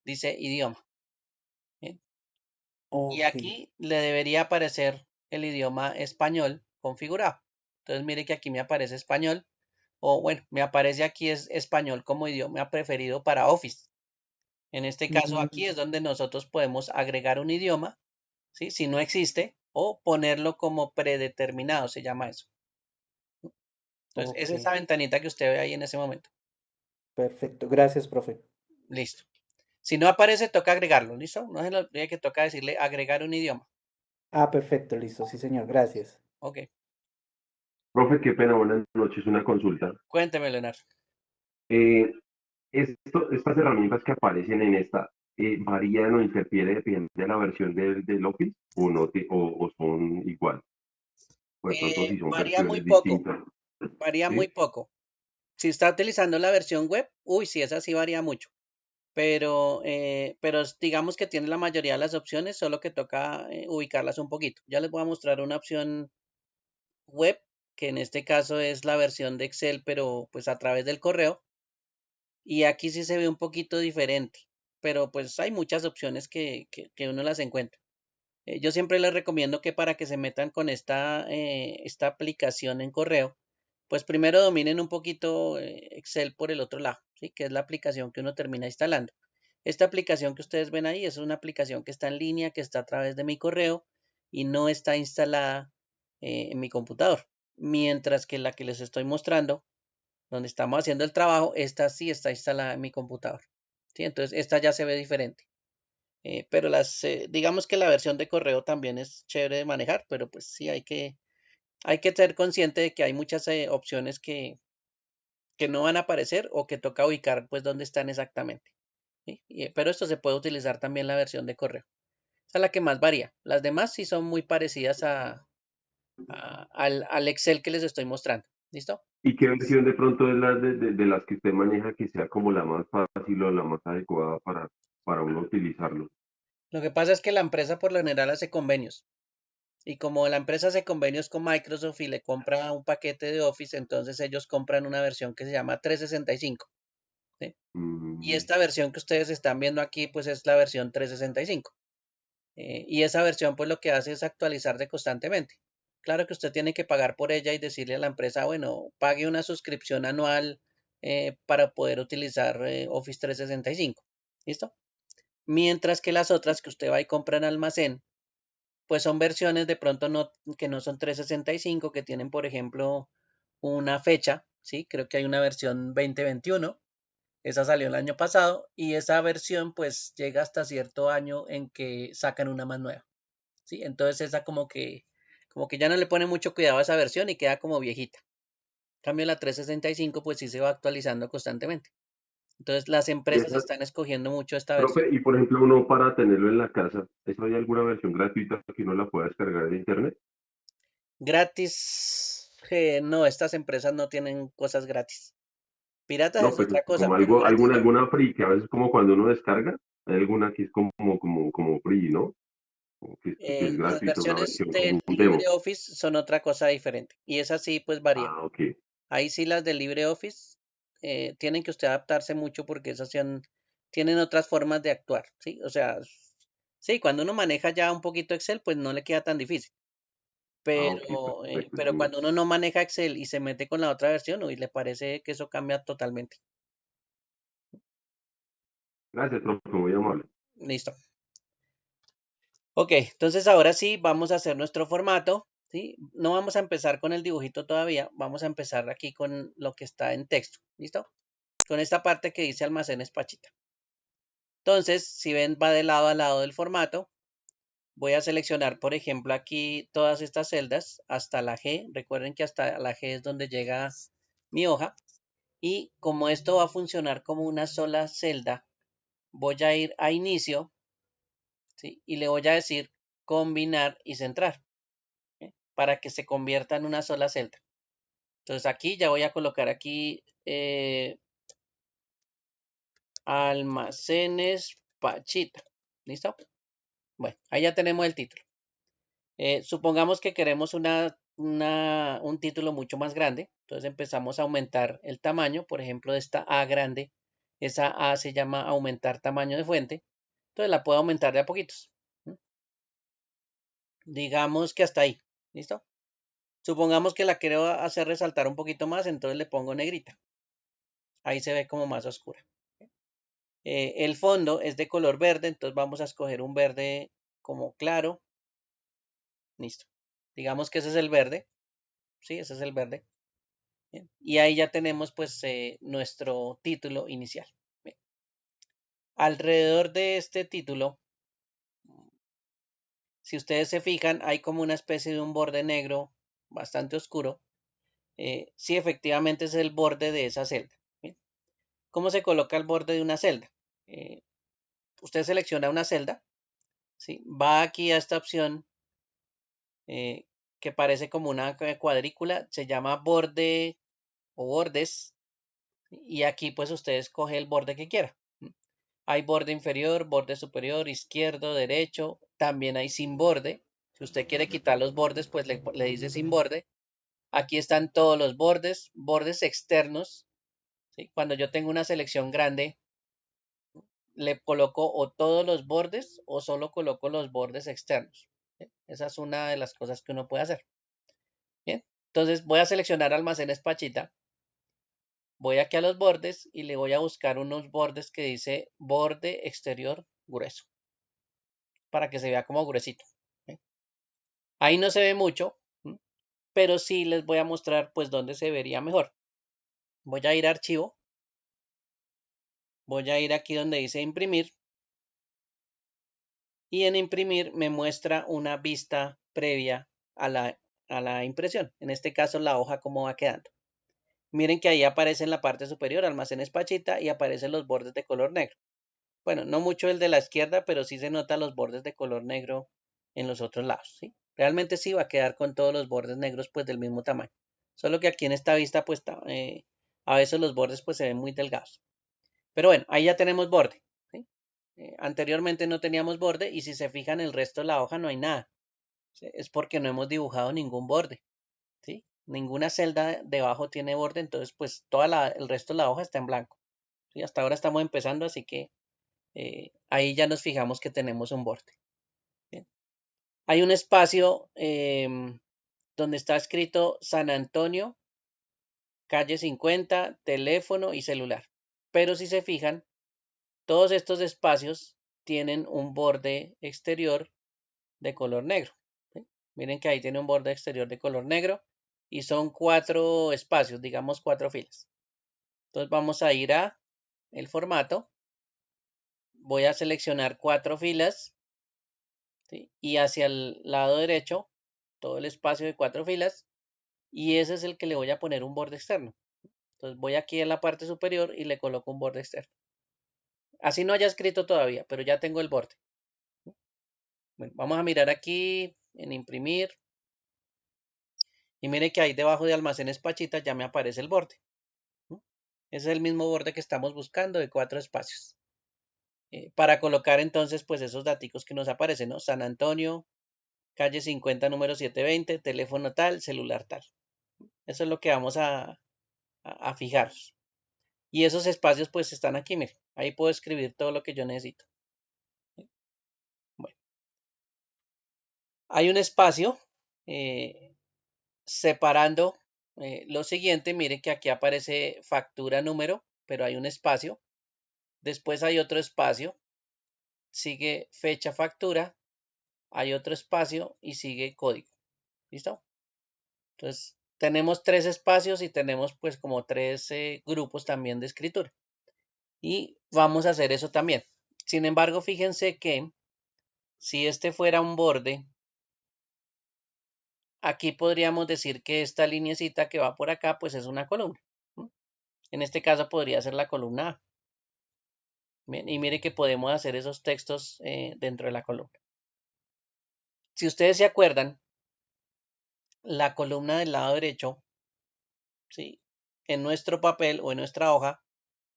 dice idioma. ¿Bien? Y ok, aquí le debería aparecer el idioma español configurado. Entonces mire que aquí me aparece español, o bueno, me aparece aquí es español como idioma preferido para Office. En este caso aquí mm, es donde nosotros podemos agregar un idioma, ¿sí? Si no existe, o ponerlo como predeterminado, se llama eso. Entonces, es ok. esa ventanita que usted ve ahí en ese momento. Perfecto. Gracias, profe. Listo. Si no aparece, toca agregarlo, ¿listo? No se le olvide que toca decirle agregar un idioma. Ah, perfecto, listo. Sí, señor. Gracias. Ok, Profe, qué pena, buenas noches, una consulta. cuénteme, Leonardo. Eh, estas herramientas que aparecen en esta, ¿varían o interfiere dependiendo de la versión del Office o no o son igual? O de pronto si son Varía muy versiones poco, distintas, varía muy ¿sí? poco. Si está utilizando la versión web, uy, sí, esa sí varía mucho. Pero digamos que tiene la mayoría de las opciones, solo que toca ubicarlas un poquito. Ya les voy a mostrar una opción web, que en este caso es la versión de Excel, pero pues a través del correo. Y aquí sí se ve un poquito diferente, pero pues hay muchas opciones que uno las encuentra. Yo siempre les recomiendo que para que se metan con esta aplicación en correo, pues primero dominen un poquito Excel por el otro lado, ¿sí? Que es la aplicación que uno termina instalando. Esta aplicación que ustedes ven ahí es una aplicación que está en línea, que está a través de mi correo y no está instalada en mi computador. Mientras que la que les estoy mostrando, donde estamos haciendo el trabajo, esta sí está instalada en mi computador. ¿Sí? Entonces, esta ya se ve diferente. Pero digamos que la versión de correo también es chévere de manejar, pero pues sí hay que ser consciente de que hay muchas opciones que no van a aparecer o que toca ubicar pues dónde están exactamente. ¿Sí? Pero esto se puede utilizar también la versión de correo. Esa es la que más varía. Las demás sí son muy parecidas al Excel que les estoy mostrando. ¿Listo? ¿Y qué versión de pronto es la de las que usted maneja que sea como la más fácil o la más adecuada para uno utilizarlo? Lo que pasa es que la empresa por lo general hace convenios. Y como la empresa hace convenios con Microsoft y le compra un paquete de Office, entonces ellos compran una versión que se llama 365. ¿Sí? Y Mm, esta versión que ustedes están viendo aquí, pues es la versión 365. Y esa versión, pues lo que hace es actualizarse constantemente. Claro que usted tiene que pagar por ella y decirle a la empresa, bueno, pague una suscripción anual para poder utilizar Office 365. ¿Listo? Mientras que las otras que usted va y compra en almacén, pues son versiones de pronto que no son 365, que tienen, por ejemplo, una fecha, ¿sí? Creo que hay una versión 2021, esa salió el año pasado, y esa versión pues llega hasta cierto año en que sacan una más nueva, ¿sí? Entonces esa como que ya no le pone mucho cuidado a esa versión y queda como viejita. En cambio la 365 pues sí se va actualizando constantemente. Entonces las y empresas esa, están escogiendo mucho esta versión. profe, y por ejemplo uno para tenerlo en la casa, ¿eso hay alguna versión gratuita que uno la pueda descargar de internet? Gratis. No, estas empresas no tienen cosas gratis. Piratas No, es pues otra cosa, como pero algo, gratis no. alguna free, que a veces como cuando uno descarga, hay alguna que es como free, ¿no? Como que es Las gratuito, una versiones versión, como del un demo. LibreOffice son otra cosa diferente y esas sí pues varían. Ah, ok. Ahí sí las del LibreOffice tienen que usted adaptarse mucho porque tienen otras formas de actuar, ¿sí? O sea, sí, cuando uno maneja ya un poquito Excel, pues no le queda tan difícil. Ah, ok, Pero, perfecto. pero cuando uno no maneja Excel y se mete con la otra versión, uy, le parece que eso cambia totalmente. Gracias, profe, muy amable. Listo. Ok, entonces ahora sí vamos a hacer nuestro formato, ¿sí? No vamos a empezar con el dibujito todavía, vamos a empezar aquí con lo que está en texto, ¿listo? Con esta parte que dice almacenes Pachita. Entonces, si ven, va de lado a lado del formato. Voy a seleccionar, por ejemplo, aquí todas estas celdas hasta la G. Recuerden que hasta la G es donde llega mi hoja. Y como esto va a funcionar como una sola celda, voy a ir a inicio, ¿sí? Y le voy a decir combinar y centrar, ¿sí? Para que se convierta en una sola celda. Entonces aquí ya voy a colocar aquí almacenes Pachita. ¿Listo? Bueno, ahí ya tenemos el título. Supongamos que queremos un título mucho más grande, entonces empezamos a aumentar el tamaño, por ejemplo, de esta A grande, esa A se llama aumentar tamaño de fuente, entonces la puedo aumentar de a poquitos. Digamos que hasta ahí, ¿listo? Supongamos que la quiero hacer resaltar un poquito más, entonces le pongo negrita, ahí se ve como más oscura. El fondo es de color verde, entonces vamos a escoger un verde como claro, listo. Digamos que ese es el verde, sí, ese es el verde. Bien, y ahí ya tenemos pues nuestro título inicial. Bien. Alrededor de este título, si ustedes se fijan, hay como una especie de un borde negro bastante oscuro. Sí, efectivamente es el borde de esa celda. Bien. ¿Cómo se coloca el borde de una celda? Eh, Usted selecciona una celda, ¿sí? Va aquí a esta opción eh, que parece como una cuadrícula, se llama borde o bordes, y aquí pues usted escoge el borde que quiera. Hay borde inferior, borde superior, izquierdo, derecho. También hay sin borde. Si usted quiere quitar los bordes, pues le dice sin borde. Aquí están todos los bordes, bordes externos. ¿Sí? Cuando yo tengo una selección grande, le coloco o todos los bordes o solo coloco los bordes externos. ¿Sí? Esa es una de las cosas que uno puede hacer. Bien. Entonces voy a seleccionar almacenes Pachita. Voy aquí a los bordes y le voy a buscar unos bordes que dice borde exterior grueso para que se vea como gruesito. ¿Sí? Ahí no se ve mucho, pero sí les voy a mostrar pues dónde se vería mejor. Voy a ir a archivo, voy a ir aquí donde dice imprimir y en imprimir me muestra una vista previa a la impresión. En este caso la hoja cómo va quedando. Miren que ahí aparece en la parte superior almacenes Pachita y aparecen los bordes de color negro. Bueno, no mucho el de la izquierda, pero sí se notan los bordes de color negro en los otros lados, ¿sí? Realmente sí va a quedar con todos los bordes negros pues del mismo tamaño. Solo que aquí en esta vista pues a veces los bordes pues se ven muy delgados. Pero bueno, ahí ya tenemos borde, ¿sí? Anteriormente no teníamos borde y si se fijan el resto de la hoja no hay nada. ¿Sí? Es porque no hemos dibujado ningún borde, ¿sí? Ninguna celda debajo tiene borde, entonces pues el resto de la hoja está en blanco. ¿Sí? Hasta ahora estamos empezando, así que ahí ya nos fijamos que tenemos un borde. Bien. Hay un espacio donde está escrito San Antonio, calle 50, teléfono y celular. Pero si se fijan, todos estos espacios tienen un borde exterior de color negro. ¿Sí? Miren que ahí tiene un borde exterior de color negro y son 4 espacios, digamos 4 filas. Entonces vamos a ir a el formato. Voy a seleccionar 4 filas, ¿sí? Y hacia el lado derecho, todo el espacio de 4 filas, y ese es el que le voy a poner un borde externo. Entonces voy aquí en la parte superior y le coloco un borde externo. Así no haya escrito todavía, pero ya tengo el borde. Bueno, vamos a mirar aquí en imprimir Y mire que ahí debajo de almacenes Pachita ya me aparece el borde. Ese es el mismo borde que estamos buscando de 4 espacios. Para colocar entonces pues esos daticos que nos aparecen, ¿no? San Antonio, calle 50, número 720, teléfono tal, celular tal. Eso es lo que vamos a fijar. Y esos espacios pues están aquí, mire. Ahí puedo escribir todo lo que yo necesito. Bueno, hay un espacio separando lo siguiente. Mire que aquí aparece factura número, pero hay un espacio. Después hay otro espacio. Sigue fecha factura. Hay otro espacio y sigue código. ¿Listo? Entonces, tenemos 3 espacios y tenemos pues como 3 grupos también de escritura. Y vamos a hacer eso también. Sin embargo, fíjense que si este fuera un borde, aquí podríamos decir que esta linecita que va por acá pues es una columna. En este caso podría ser la columna A. Bien, y mire que podemos hacer esos textos dentro de la columna. Si ustedes se acuerdan, la columna del lado derecho, ¿sí? En nuestro papel o en nuestra hoja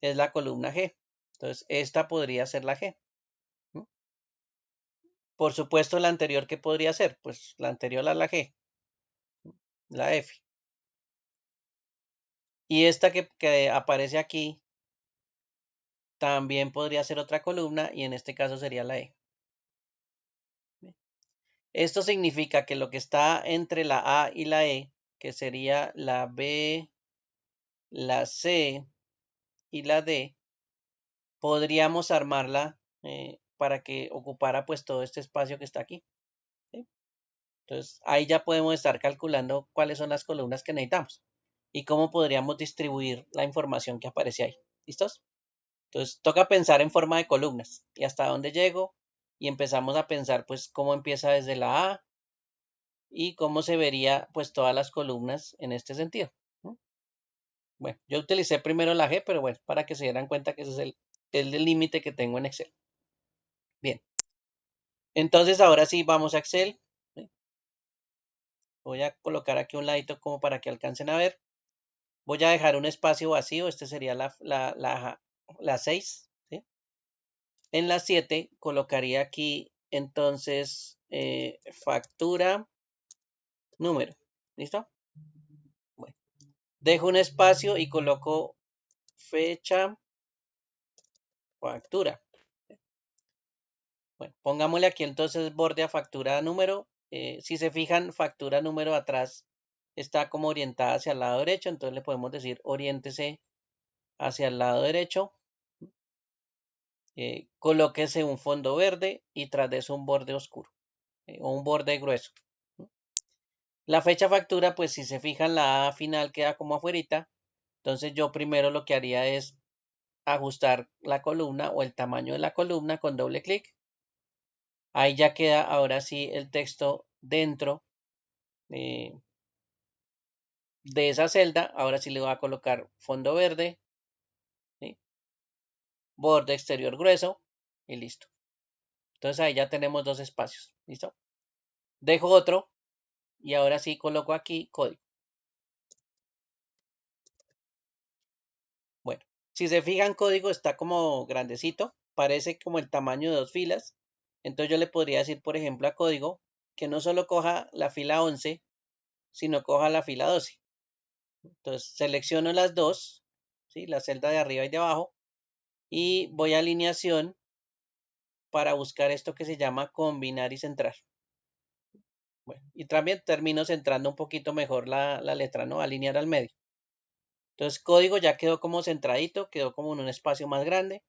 es la columna G. Entonces, esta podría ser la G. Por supuesto, la anterior, ¿qué podría ser? Pues la anterior a la G, la F. Y esta que aparece aquí también podría ser otra columna y en este caso sería la E. Esto significa que lo que está entre la A y la E, que sería la B, la C y la D, podríamos armarla para que ocupara pues todo este espacio que está aquí. ¿Sí? Entonces ahí ya podemos estar calculando cuáles son las columnas que necesitamos y cómo podríamos distribuir la información que aparece ahí. ¿Listos? Entonces toca pensar en forma de columnas y hasta dónde llego y empezamos a pensar pues cómo empieza desde la A y cómo se vería pues todas las columnas en este sentido. ¿No? Bueno, yo utilicé primero la G, pero bueno, para que se dieran cuenta que ese es el límite que tengo en Excel. Bien, entonces ahora sí vamos a Excel. ¿Sí? Voy a colocar aquí un ladito como para que alcancen a ver. Voy a dejar un espacio vacío, este sería la 6. ¿Sí? En la 7 colocaría aquí entonces factura número. ¿Listo? Bueno, dejo un espacio y coloco fecha factura. Bueno, pongámosle aquí entonces borde a factura número. Si se fijan, factura número atrás está como orientada hacia el lado derecho, entonces le podemos decir oriéntese hacia el lado derecho. Colóquese un fondo verde y tras de eso un borde oscuro o un borde grueso. La fecha factura, pues si se fijan, la A final queda como afuerita. Entonces yo primero lo que haría es ajustar la columna o el tamaño de la columna con doble clic. Ahí ya queda ahora sí el texto dentro eh, de esa celda. Ahora sí le voy a colocar fondo verde, ¿sí? Borde exterior grueso y listo. Entonces ahí ya tenemos 2 espacios. ¿Listo? Dejo otro y ahora sí coloco aquí código. Bueno, si se fijan, código está como grandecito, parece como el tamaño de 2 filas. Entonces yo le podría decir, por ejemplo, a código que no solo coja la fila 11, sino coja la fila 12. Entonces selecciono las dos, ¿sí? La celda de arriba y de abajo, y voy a alineación para buscar esto que se llama combinar y centrar. Bueno, y también termino centrando un poquito mejor la letra, ¿no? Alinear al medio. Entonces código ya quedó como centradito, quedó como en un espacio más grande.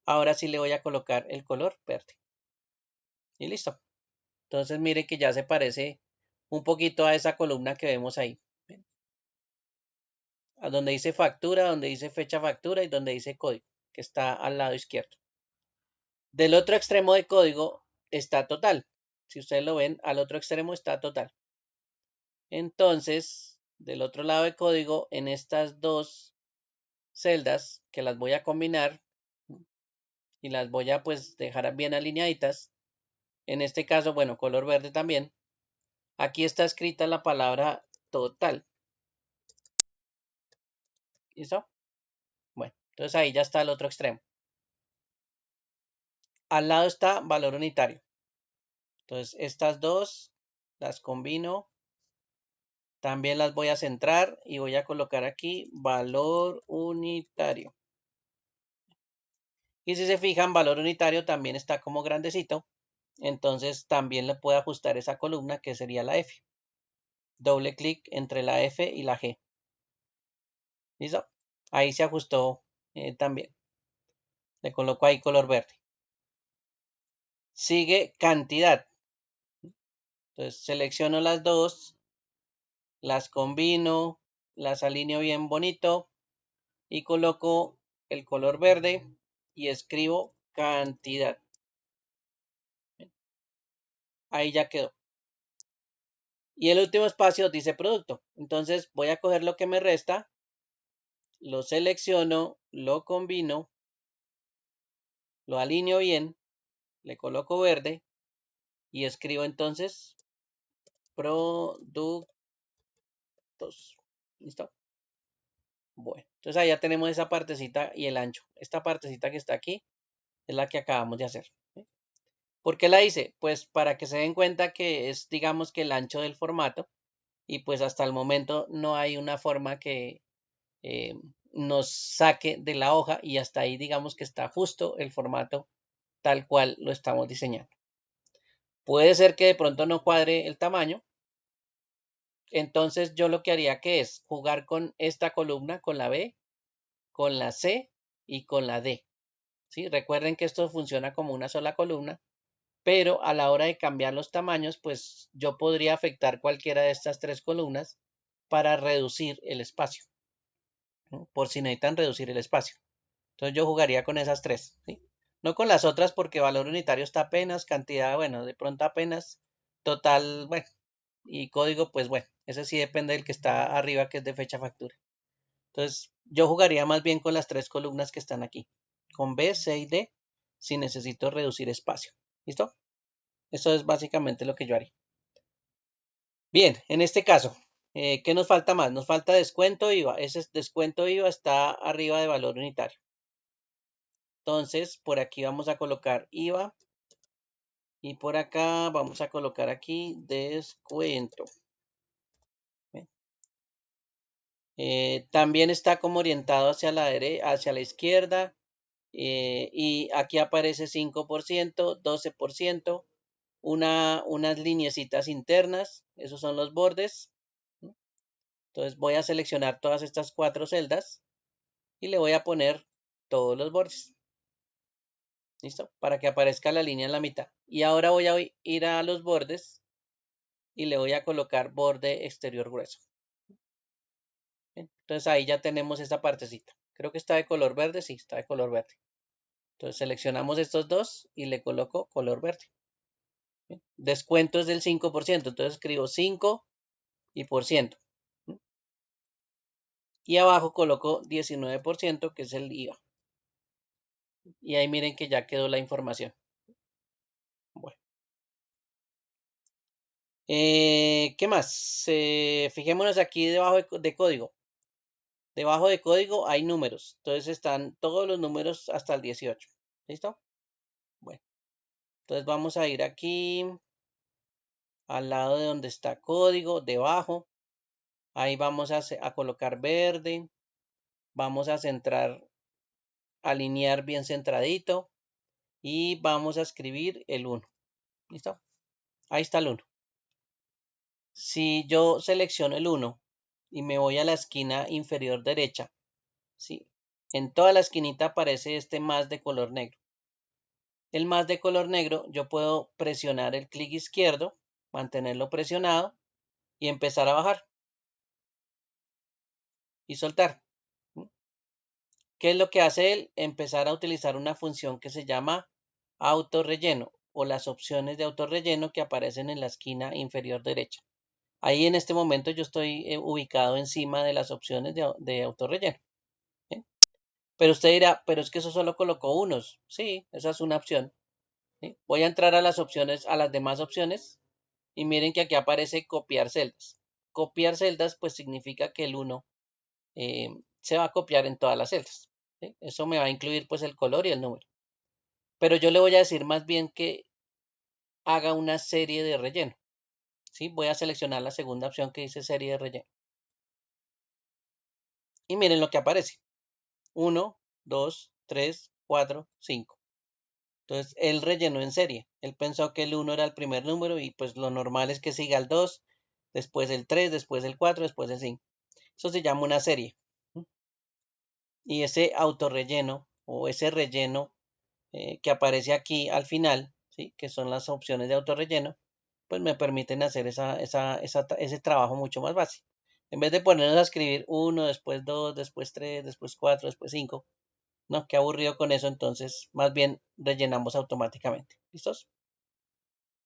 Ahora sí le voy a colocar el color verde. Y listo. Entonces mire que ya se parece un poquito a esa columna que vemos ahí. ¿Ven? A donde dice factura, donde dice fecha factura y donde dice código, que está al lado izquierdo. Del otro extremo de código está total. Si ustedes lo ven, al otro extremo está total. Entonces, del otro lado de código, en estas dos celdas que las voy a combinar y las voy a pues dejar bien alineaditas. En este caso, bueno, color verde también. Aquí está escrita la palabra total. ¿Listo? Bueno, entonces ahí ya está el otro extremo. Al lado está valor unitario. Entonces estas dos las combino. También las voy a centrar y voy a colocar aquí valor unitario. Y si se fijan, valor unitario también está como grandecito. Entonces también le puedo ajustar esa columna que sería la F. Doble clic entre la F y la G. ¿Listo? Ahí se ajustó también. Le coloco ahí color verde. Sigue cantidad. Entonces selecciono las dos, las combino, las alineo bien bonito y coloco el color verde y escribo cantidad. Ahí ya quedó. Y el último espacio dice producto. Entonces voy a coger lo que me resta, lo selecciono, lo combino, lo alineo bien, le coloco verde y escribo entonces productos. ¿Listo? Bueno, entonces ahí ya tenemos esa partecita y el ancho. Esta partecita que está aquí es la que acabamos de hacer. ¿Sí? ¿Por qué la hice? Pues para que se den cuenta que es, digamos, que el ancho del formato y pues hasta el momento no hay una forma que nos saque de la hoja y hasta ahí digamos que está justo el formato tal cual lo estamos diseñando. Puede ser que de pronto no cuadre el tamaño, entonces yo lo que haría que es jugar con esta columna, con la B, con la C y con la D. ¿Sí? Recuerden que esto funciona como una sola columna, pero a la hora de cambiar los tamaños, pues yo podría afectar cualquiera de estas tres columnas para reducir el espacio, ¿no? Por si necesitan reducir el espacio. Entonces yo jugaría con esas tres, ¿sí? No con las otras porque valor unitario está apenas, cantidad, bueno, de pronto apenas, total, bueno, y código, pues bueno, ese sí depende del que está arriba, que es de fecha factura. Entonces yo jugaría más bien con las tres columnas que están aquí, con B, C y D, si necesito reducir espacio. ¿Listo? Eso es básicamente lo que yo haría. Bien, en este caso, ¿qué nos falta más? Nos falta descuento IVA. Ese descuento IVA está arriba de valor unitario. Entonces, por aquí vamos a colocar IVA y por acá vamos a colocar aquí descuento. También está como orientado hacia la derecha, hacia la izquierda y aquí aparece 5%, 12%, unas lineecitas internas, esos son los bordes. Entonces voy a seleccionar todas estas cuatro celdas y le voy a poner todos los bordes. ¿Listo? Para que aparezca la línea en la mitad. Y ahora voy a ir a los bordes y le voy a colocar borde exterior grueso. Bien, entonces ahí ya tenemos esta partecita. Creo que está de color verde, sí, está de color verde. Entonces seleccionamos estos dos y le coloco color verde. Bien, descuento es del 5%, entonces escribo 5 y por ciento. Y abajo coloco 19%, que es el IVA. Y ahí miren que ya quedó la información. Bueno. ¿Qué más? Fijémonos aquí debajo de código. Debajo de código hay números. Entonces están todos los números hasta el 18. ¿Listo? Bueno. Entonces vamos a ir aquí al lado de donde está código, debajo. Ahí vamos a colocar verde. Vamos a centrar, alinear bien centradito. Y vamos a escribir el 1. ¿Listo? Ahí está el 1. Si yo selecciono el 1 y me voy a la esquina inferior derecha, ¿sí? En toda la esquinita aparece este más de color negro. El más de color negro, yo puedo presionar el clic izquierdo, mantenerlo presionado y empezar a bajar y soltar. ¿Qué es lo que hace él? Empezar a utilizar una función que se llama autorrelleno o las opciones de autorrelleno que aparecen en la esquina inferior derecha. Ahí en este momento yo estoy ubicado encima de las opciones de autorrelleno. ¿Sí? Pero usted dirá, pero es que eso solo colocó unos. Sí, esa es una opción. ¿Sí? Voy a entrar a las opciones, a las demás opciones y miren que aquí aparece copiar celdas. copiar celdas, pues significa que el 1 se va a copiar en todas las celdas. ¿Sí? Eso me va a incluir pues el color y el número. Pero yo le voy a decir más bien que haga una serie de relleno. ¿Sí? Voy a seleccionar la segunda opción que dice serie de relleno. Y miren lo que aparece. 1, 2, 3, 4, 5. Entonces, él rellenó en serie. Él pensó que el 1 era el primer número y pues lo normal es que siga el 2, después el 3, después el 4, después el 5. Eso se llama una serie. Y ese autorrelleno o ese relleno que aparece aquí al final, ¿sí? Que son las opciones de autorrelleno, pues me permiten hacer ese trabajo mucho más fácil. En vez de ponernos a escribir 1, después 2, después 3, después 4, después 5, no, qué aburrido con eso, entonces más bien rellenamos automáticamente. ¿Listos?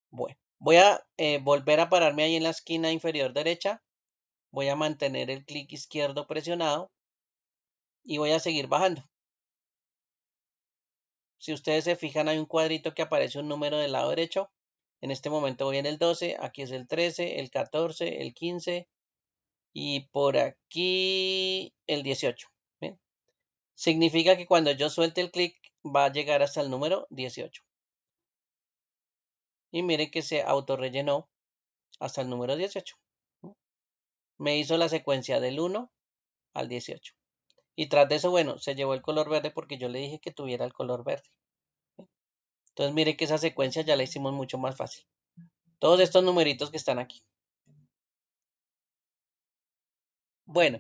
Bueno, voy a volver a pararme ahí en la esquina inferior derecha, voy a mantener el clic izquierdo presionado y voy a seguir bajando. Si ustedes se fijan, hay un cuadrito que aparece un número del lado derecho. En este momento voy en el 12, aquí es el 13, el 14, el 15 y por aquí el 18. ¿Ven? Significa que cuando yo suelte el clic va a llegar hasta el número 18. Y miren que se autorrellenó hasta el número 18. Me hizo la secuencia del 1 al 18. Y tras de eso, bueno, se llevó el color verde porque yo le dije que tuviera el color verde. Entonces miren que esa secuencia ya la hicimos mucho más fácil. Todos estos numeritos que están aquí. Bueno,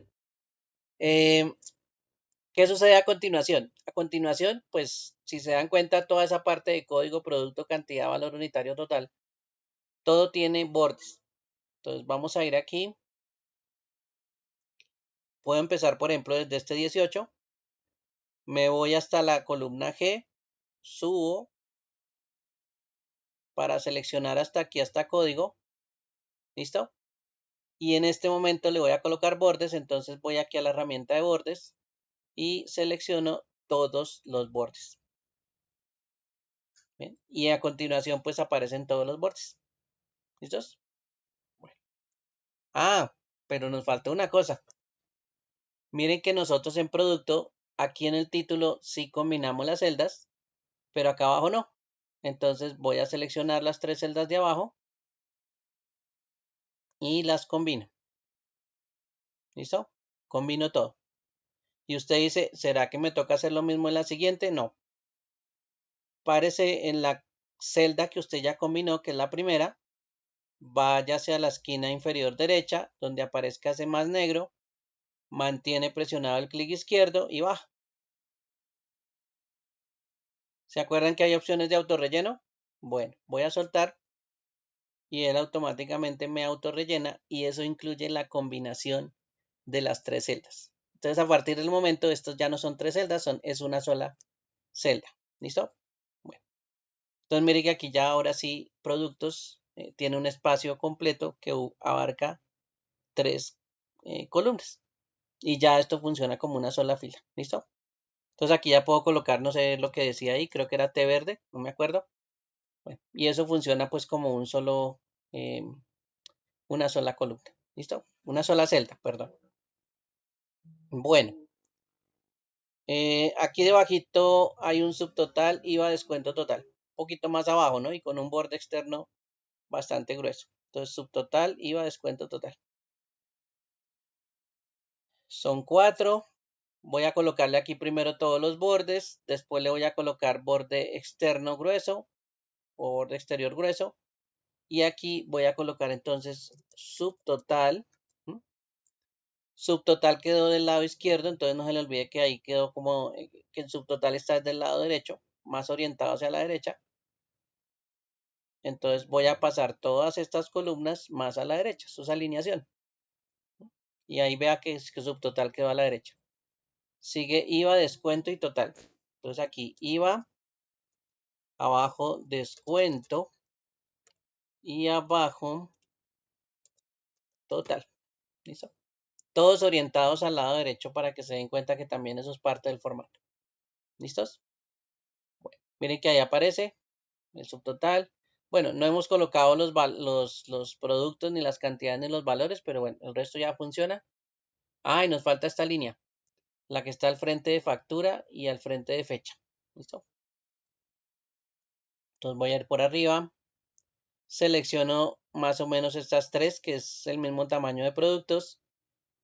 ¿qué sucede a continuación? A continuación, pues si se dan cuenta, toda esa parte de código, producto, cantidad, valor unitario total, todo tiene bordes. Entonces vamos a ir aquí. Puedo empezar, por ejemplo, desde este 18. Me voy hasta la columna G, subo para seleccionar hasta aquí, hasta código. ¿Listo? Y en este momento le voy a colocar bordes, entonces voy aquí a la herramienta de bordes y selecciono todos los bordes. ¿Bien? Y a continuación pues aparecen todos los bordes. ¿Listos? Bueno. Ah, pero nos falta una cosa. Miren que nosotros en producto, aquí en el título sí combinamos las celdas, pero acá abajo no. Entonces voy a seleccionar las 3 celdas de abajo y las combino. ¿Listo? Combino todo. Y usted dice, ¿será que me toca hacer lo mismo en la siguiente? No. Párese en la celda que usted ya combinó, que es la primera. Váyase a la esquina inferior derecha, donde aparezca ese más negro. Mantiene presionado el clic izquierdo y baja. ¿Se acuerdan que hay opciones de autorrelleno? Bueno, voy a soltar y él automáticamente me autorrellena y eso incluye la combinación de las 3 celdas. Entonces, a partir del momento, estos ya no son 3 celdas, es una sola celda. ¿Listo? Bueno, entonces mire que aquí ya ahora sí, productos tiene un espacio completo que abarca 3 columnas. Y ya esto funciona como una sola fila. ¿Listo? Entonces aquí ya puedo colocar, no sé lo que decía ahí, creo que era té verde, no me acuerdo. Bueno, y eso funciona pues como un solo, una sola columna. ¿Listo? Una sola celda, perdón. Bueno, aquí debajito hay un subtotal, IVA, descuento total. Un poquito más abajo, ¿no? Y con un borde externo bastante grueso. Entonces, subtotal, IVA, descuento total. Son 4. Voy a colocarle aquí primero todos los bordes. Después le voy a colocar borde externo grueso o borde exterior grueso. Y aquí voy a colocar entonces subtotal. Subtotal quedó del lado izquierdo, entonces no se le olvide que ahí quedó como que el subtotal está del lado derecho, más orientado hacia la derecha. Entonces voy a pasar todas estas columnas más a la derecha, eso es alineación. Y ahí vea que subtotal quedó a la derecha. Sigue IVA, descuento y total. Entonces aquí IVA, abajo descuento y abajo total. ¿Listo? Todos orientados al lado derecho para que se den cuenta que también eso es parte del formato. ¿Listos? Bueno, miren que ahí aparece el subtotal, Bueno, no hemos colocado los productos ni las cantidades ni los valores, pero bueno, el resto ya funciona. Ah, y nos falta esta línea, la que está al frente de factura y al frente de fecha. ¿Listo? Entonces voy a ir por arriba, selecciono más o menos estas tres, que es el mismo tamaño de productos,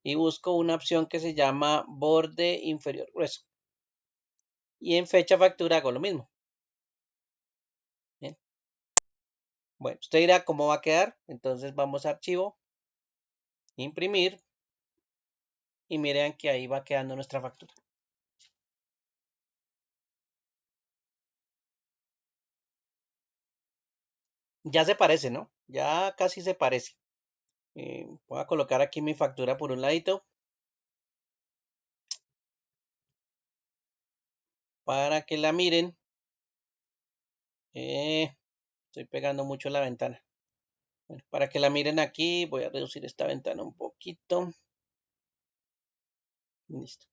y busco una opción que se llama borde inferior grueso. Y en fecha factura hago lo mismo. Bien. Bueno, usted dirá cómo va a quedar. Entonces vamos a archivo, imprimir, y miren que ahí va quedando nuestra factura. Ya se parece, ¿no? Ya casi se parece. Voy a colocar aquí mi factura por un ladito para que la miren. Estoy pegando mucho la ventana. Bueno, para que la miren aquí, voy a reducir esta ventana un poquito. Listo.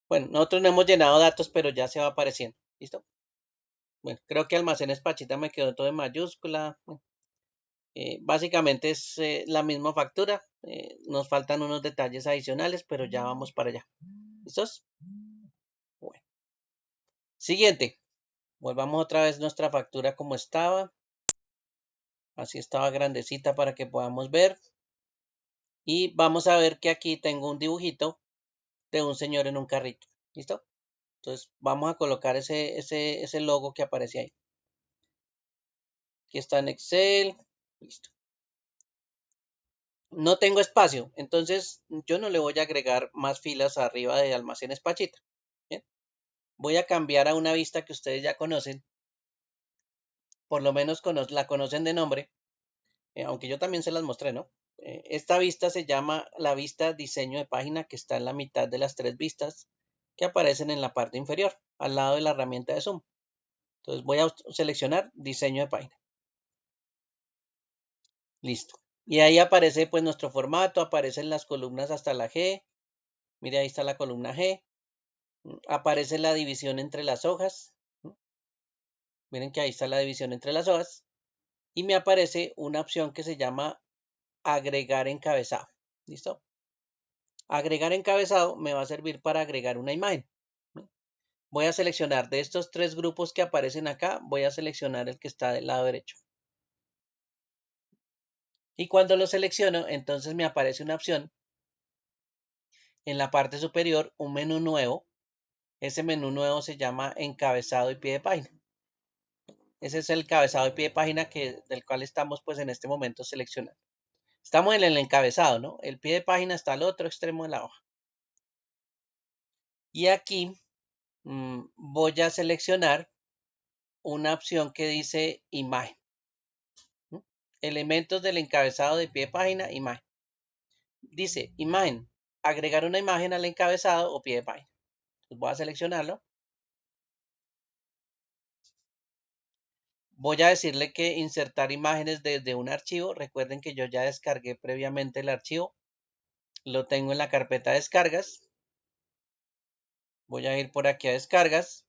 Bueno, nosotros no hemos llenado datos, pero ya se va apareciendo. ¿Listo? Bueno, creo que Almacenes Pachita me quedó todo en mayúscula. Bueno, básicamente es la misma factura. Nos faltan unos detalles adicionales, pero ya vamos para allá. ¿Listos? Bueno. Siguiente. Volvamos otra vez nuestra factura como estaba. Así estaba grandecita para que podamos ver. Y vamos a ver que aquí tengo un dibujito de un señor en un carrito. ¿Listo? Entonces vamos a colocar ese logo que aparece ahí. Aquí está en Excel. Listo. No tengo espacio, entonces yo no le voy a agregar más filas arriba de Almacenes Pachita. ¿Bien? Voy a cambiar a una vista que ustedes ya conocen. Por lo menos la conocen de nombre. Aunque yo también se las mostré, ¿no? Esta vista se llama la vista diseño de página, que está en la mitad de las tres vistas que aparecen en la parte inferior, al lado de la herramienta de zoom. Entonces voy a seleccionar diseño de página. Listo. Y ahí aparece pues nuestro formato, aparecen las columnas hasta la G. Mire, ahí está la columna G. Aparece la división entre las hojas. Miren que ahí está la división entre las hojas. Y me aparece una opción que se llama agregar encabezado. ¿Listo? Agregar encabezado me va a servir para agregar una imagen. Voy a seleccionar de estos tres grupos que aparecen acá, voy a seleccionar el que está del lado derecho. Y cuando lo selecciono, entonces me aparece una opción en la parte superior, un menú nuevo. Ese menú nuevo se llama encabezado y pie de página. Ese es el encabezado y pie de página del cual estamos pues en este momento seleccionando. Estamos en el encabezado, ¿no? El pie de página está al otro extremo de la hoja. Y aquí voy a seleccionar una opción que dice imagen. Elementos del encabezado de pie de página, imagen. Dice imagen, agregar una imagen al encabezado o pie de página. Entonces voy a seleccionarlo. Voy a decirle que insertar imágenes desde un archivo. Recuerden que yo ya descargué previamente el archivo. Lo tengo en la carpeta de descargas. Voy a ir por aquí a descargas.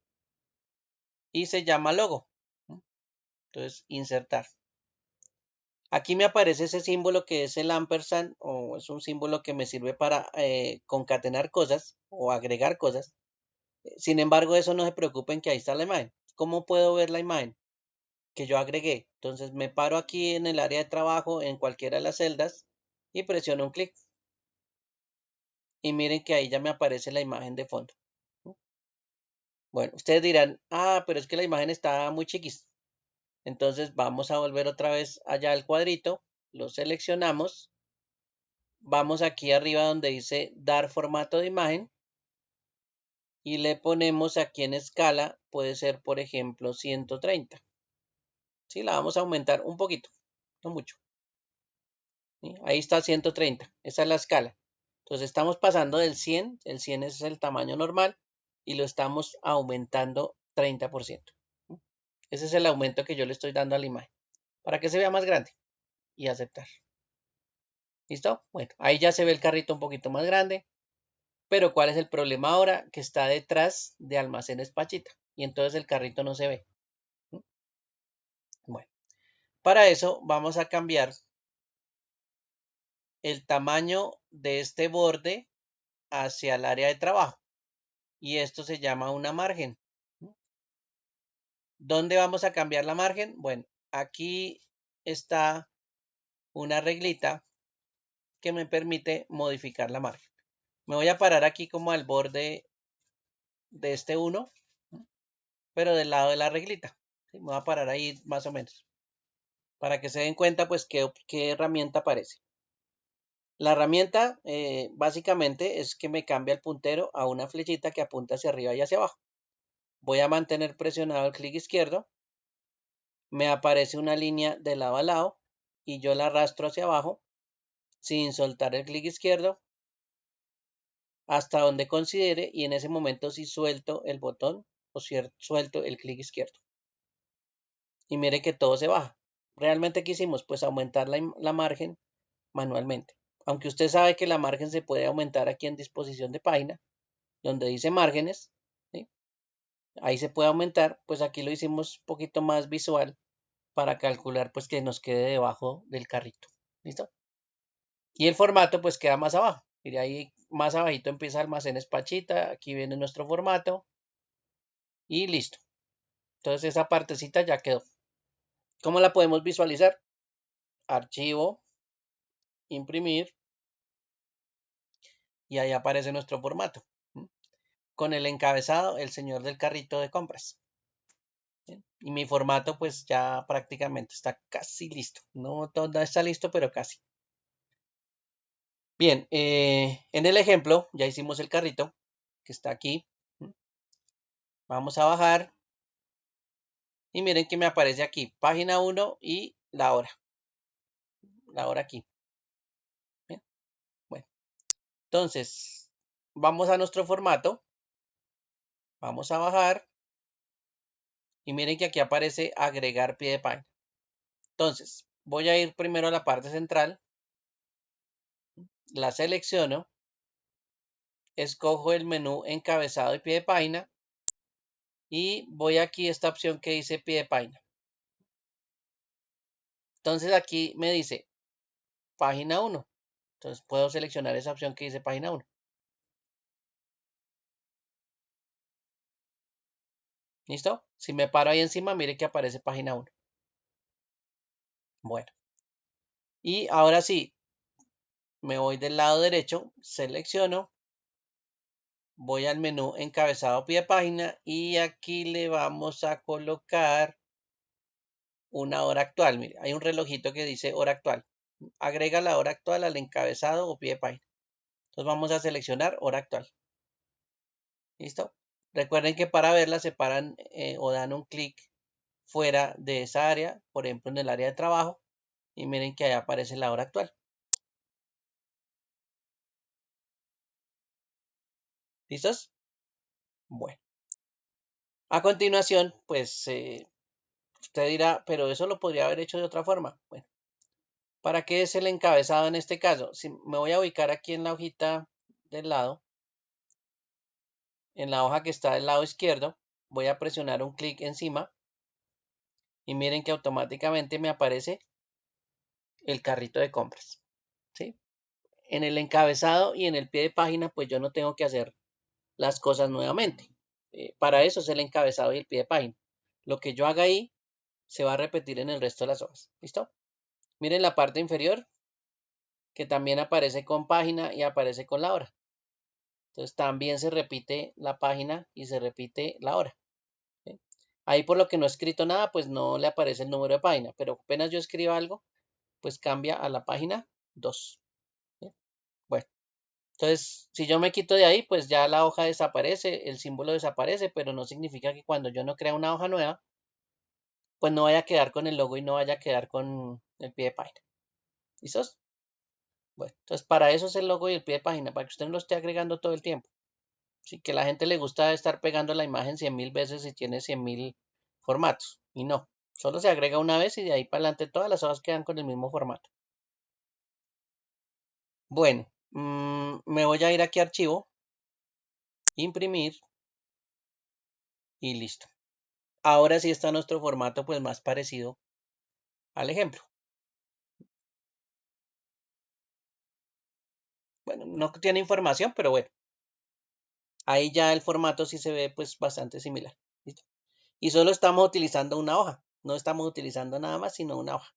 Y se llama logo. Entonces, insertar. Aquí me aparece ese símbolo que es el ampersand, o es un símbolo que me sirve para concatenar cosas o agregar cosas. Sin embargo, eso no se preocupen, que ahí está la imagen. ¿Cómo puedo ver la imagen que yo agregué? Entonces me paro aquí en el área de trabajo, en cualquiera de las celdas, y presiono un clic. Y miren que ahí ya me aparece la imagen de fondo. Bueno, ustedes dirán, pero es que la imagen está muy chiquis. Entonces vamos a volver otra vez allá al cuadrito, lo seleccionamos, vamos aquí arriba donde dice dar formato de imagen y le ponemos aquí en escala, puede ser por ejemplo 130. Sí, la vamos a aumentar un poquito, no mucho. ¿Sí? Ahí está 130, esa es la escala. Entonces estamos pasando del 100, el 100 es el tamaño normal y lo estamos aumentando 30%. Ese es el aumento que yo le estoy dando a la imagen para que se vea más grande y aceptar. ¿Listo? Bueno, ahí ya se ve el carrito un poquito más grande, pero ¿cuál es el problema ahora? Que está detrás de Almacenes Pachita y entonces el carrito no se ve. Bueno, Para eso vamos a cambiar el tamaño de este borde hacia el área de trabajo. Y esto se llama una margen. ¿Dónde vamos a cambiar la margen? Bueno, aquí está una reglita que me permite modificar la margen. Me voy a parar aquí como al borde de este 1, pero del lado de la reglita. ¿Sí? Me voy a parar ahí más o menos, para que se den cuenta pues qué herramienta aparece. La herramienta básicamente es que me cambia el puntero a una flechita que apunta hacia arriba y hacia abajo. Voy a mantener presionado el clic izquierdo, me aparece una línea de lado a lado y yo la arrastro hacia abajo sin soltar el clic izquierdo hasta donde considere, y en ese momento sí suelto el botón o suelto el clic izquierdo. Y mire que todo se baja. Realmente ¿qué hicimos? Pues aumentar la margen manualmente. Aunque usted sabe que la margen se puede aumentar aquí en disposición de página, donde dice márgenes, ¿sí? Ahí se puede aumentar, pues aquí lo hicimos un poquito más visual para calcular pues que nos quede debajo del carrito. ¿Listo? Y el formato pues queda más abajo. Mire, ahí más abajito empieza almacenes Pachita, aquí viene nuestro formato y listo. Entonces esa partecita ya quedó. ¿Cómo la podemos visualizar? Archivo, imprimir, y ahí aparece nuestro formato. Con el encabezado, el señor del carrito de compras. Y mi formato pues ya prácticamente está casi listo. No todo está listo, pero casi. Bien, en el ejemplo ya hicimos el carrito que está aquí. Vamos a bajar y miren que me aparece aquí página 1 y la hora. La hora aquí. Bien. Bueno, entonces vamos a nuestro formato. Vamos a bajar y miren que aquí aparece agregar pie de página. Entonces voy a ir primero a la parte central. La selecciono. Escojo el menú encabezado y pie de página. Y voy aquí a esta opción que dice pie de página. Entonces aquí me dice página 1. Entonces puedo seleccionar esa opción que dice página 1. ¿Listo? Si me paro ahí encima, mire que aparece página 1. Bueno. Y ahora sí, me voy del lado derecho, selecciono, voy al menú encabezado pie de página y aquí le vamos a colocar una hora actual. Mire, hay un relojito que dice hora actual. Agrega la hora actual al encabezado o pie de página. Entonces vamos a seleccionar hora actual. ¿Listo? Recuerden que para verla se paran o dan un clic fuera de esa área, por ejemplo en el área de trabajo, y miren que ahí aparece la hora actual. ¿Listos? Bueno. A continuación, pues usted dirá, pero eso lo podría haber hecho de otra forma. Bueno, ¿para qué es el encabezado en este caso? Si me voy a ubicar aquí en la hojita del lado, en la hoja que está del lado izquierdo, voy a presionar un clic encima y miren que automáticamente me aparece el carrito de compras. ¿Sí? En el encabezado y en el pie de página, pues yo no tengo que hacer las cosas nuevamente. Para eso es el encabezado y el pie de página. Lo que yo haga ahí se va a repetir en el resto de las hojas. ¿Listo? Miren la parte inferior que también aparece con página y aparece con la hora. Entonces también se repite la página y se repite la hora. ¿Sí? Ahí por lo que no he escrito nada, pues no le aparece el número de página, pero apenas yo escriba algo, pues cambia a la página 2. ¿Sí? Bueno, entonces si yo me quito de ahí, pues ya la hoja desaparece, el símbolo desaparece, pero no significa que cuando yo no crea una hoja nueva, pues no vaya a quedar con el logo y no vaya a quedar con el pie de página. ¿Listos? Bueno, entonces para eso es el logo y el pie de página, para que usted no lo esté agregando todo el tiempo. Sí, que la gente le gusta estar pegando la imagen 100.000 veces y tiene 100.000 formatos. Y no, solo se agrega una vez y de ahí para adelante todas las hojas quedan con el mismo formato. Bueno, me voy a ir aquí a archivo, imprimir y listo. Ahora sí está nuestro formato pues más parecido al ejemplo. Bueno, no tiene información, pero bueno, ahí ya el formato sí se ve pues bastante similar. ¿Listo? Y solo estamos utilizando una hoja, no estamos utilizando nada más, sino una hoja.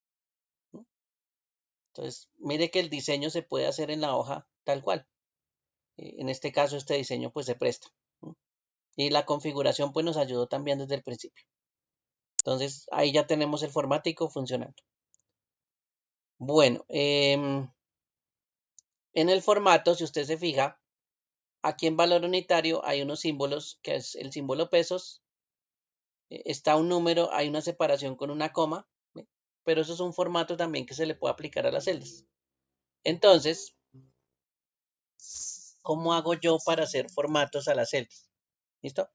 Entonces, mire que el diseño se puede hacer en la hoja tal cual. En este caso, este diseño pues se presta. Y la configuración pues nos ayudó también desde el principio. Entonces, ahí ya tenemos el formático funcionando. Bueno, en el formato, si usted se fija, aquí en valor unitario hay unos símbolos, que es el símbolo pesos, está un número, hay una separación con una coma, pero eso es un formato también que se le puede aplicar a las celdas. Entonces, ¿cómo hago yo para hacer formatos a las celdas? ¿Listo?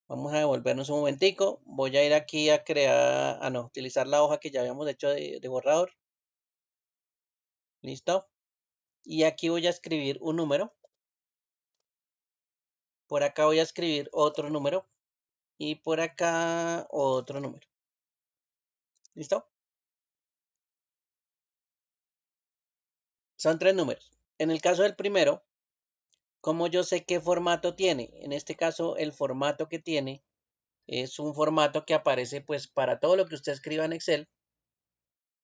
Vamos a devolvernos un momentico. Voy a ir aquí a crear, no, utilizar la hoja que ya habíamos hecho de borrador. ¿Listo? Y aquí voy a escribir un número. Por acá voy a escribir otro número. Y por acá otro número. ¿Listo? Son 3 números. En el caso del primero, ¿cómo yo sé qué formato tiene? En este caso, el formato que tiene es un formato que aparece pues para todo lo que usted escriba en Excel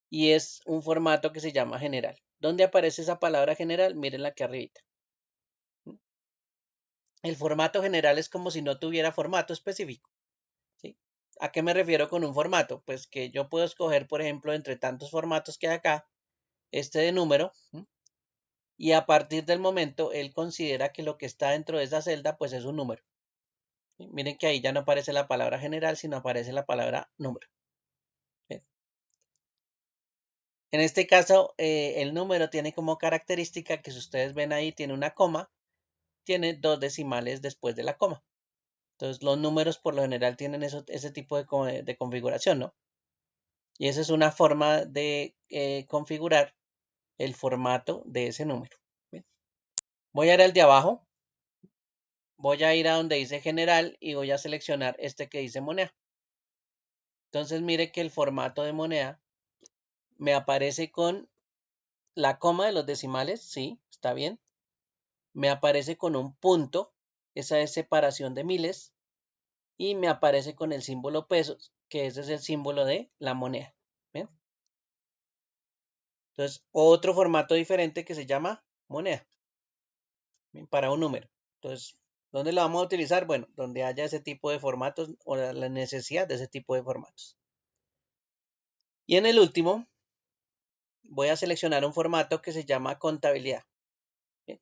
y es un formato que se llama general. ¿Dónde aparece esa palabra general? Mírenla aquí arribita. El formato general es como si no tuviera formato específico, ¿sí? ¿A qué me refiero con un formato? Pues que yo puedo escoger, por ejemplo, entre tantos formatos que hay acá, este de número, ¿sí? Y a partir del momento él considera que lo que está dentro de esa celda pues es un número. ¿Sí? Miren que ahí ya no aparece la palabra general, sino aparece la palabra número. ¿Sí? En este caso, el número tiene como característica que si ustedes ven ahí, tiene una coma, tiene 2 decimales después de la coma. Entonces, los números por lo general tienen ese tipo de configuración, ¿no? Y esa es una forma de configurar el formato de ese número. ¿Bien? Voy a ir al de abajo, voy a ir a donde dice general y voy a seleccionar este que dice moneda. Entonces, mire que el formato de moneda me aparece con la coma de los decimales, sí, está bien. Me aparece con un punto, esa es separación de miles, y me aparece con el símbolo pesos, que ese es el símbolo de la moneda. ¿Bien? Entonces, otro formato diferente que se llama moneda, ¿bien? Para un número. Entonces, ¿dónde lo vamos a utilizar? Bueno, donde haya ese tipo de formatos o la necesidad de ese tipo de formatos. Y en el último, voy a seleccionar un formato que se llama contabilidad. ¿Bien?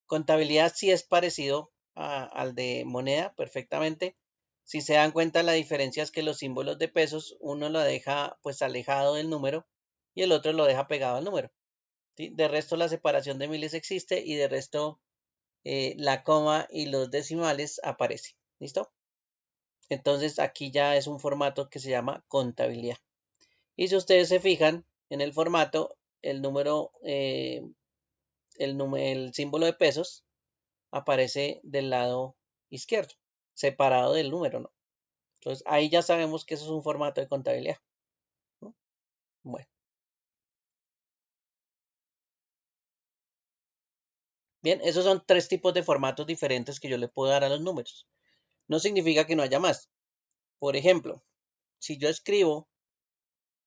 Contabilidad sí es parecido al de moneda perfectamente. Si se dan cuenta, la diferencia es que los símbolos de pesos, uno lo deja pues alejado del número y el otro lo deja pegado al número. ¿Sí? De resto, la separación de miles existe y de resto la coma y los decimales aparece. ¿Listo? Entonces aquí ya es un formato que se llama contabilidad. Y si ustedes se fijan en el formato, el número, el símbolo de pesos aparece del lado izquierdo, separado del número, ¿no? Entonces ahí ya sabemos que eso es un formato de contabilidad, ¿no? Bueno, bien, esos son 3 tipos de formatos diferentes que yo le puedo dar a los números. No significa que no haya más. Por ejemplo, si yo escribo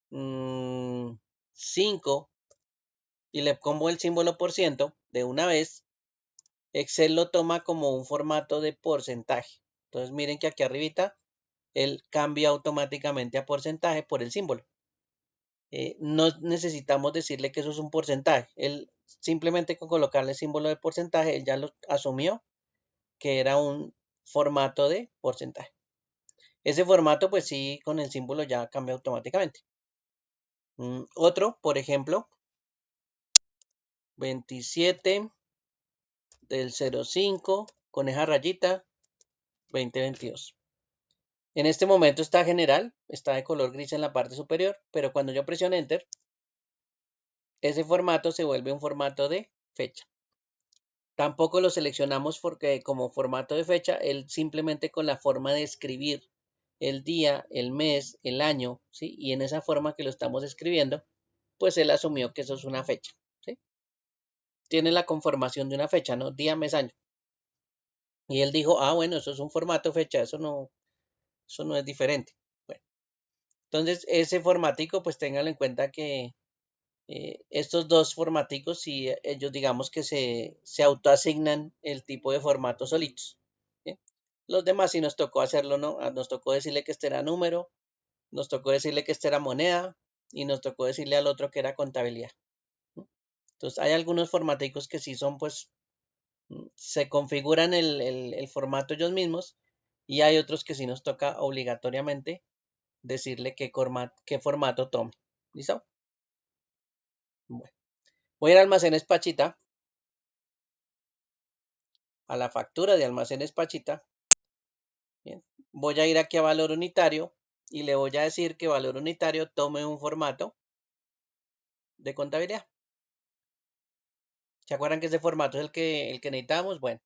5 y le pongo el símbolo por ciento de una vez, Excel lo toma como un formato de porcentaje. Entonces miren que aquí arribita él cambia automáticamente a porcentaje por el símbolo. No necesitamos decirle que eso es un porcentaje. Él simplemente con colocarle el símbolo de porcentaje, él ya lo asumió que era un formato de porcentaje. Ese formato, pues sí, con el símbolo ya cambia automáticamente. Otro, por ejemplo, 27 del 05 con esa rayita 2022. En este momento está general, está de color gris en la parte superior, pero cuando yo presiono Enter, ese formato se vuelve un formato de fecha. Tampoco lo seleccionamos porque como formato de fecha, él simplemente con la forma de escribir el día, el mes, el año, ¿sí? Y en esa forma que lo estamos escribiendo, pues él asumió que eso es una fecha, ¿sí? Tiene la conformación de una fecha, ¿no? Día, mes, año. Y él dijo, ah, bueno, eso es un formato fecha, eso no es diferente. Bueno, entonces ese formatico, pues ténganlo en cuenta que estos dos formaticos, si ellos digamos que se autoasignan el tipo de formato solitos. ¿Sí? Los demás sí nos tocó hacerlo, ¿no? Nos tocó decirle que este era número, nos tocó decirle que este era moneda y nos tocó decirle al otro que era contabilidad. ¿Sí? Entonces hay algunos formaticos que sí son, pues, se configuran el formato ellos mismos y hay otros que sí nos toca obligatoriamente decirle qué formato tome. ¿Listo? Bueno, voy a ir a Almacenes Pachita, a la factura de Almacenes Pachita. Bien. Voy a ir aquí a valor unitario y le voy a decir que valor unitario tome un formato de contabilidad. ¿Se acuerdan que ese formato es el que necesitamos? Bueno,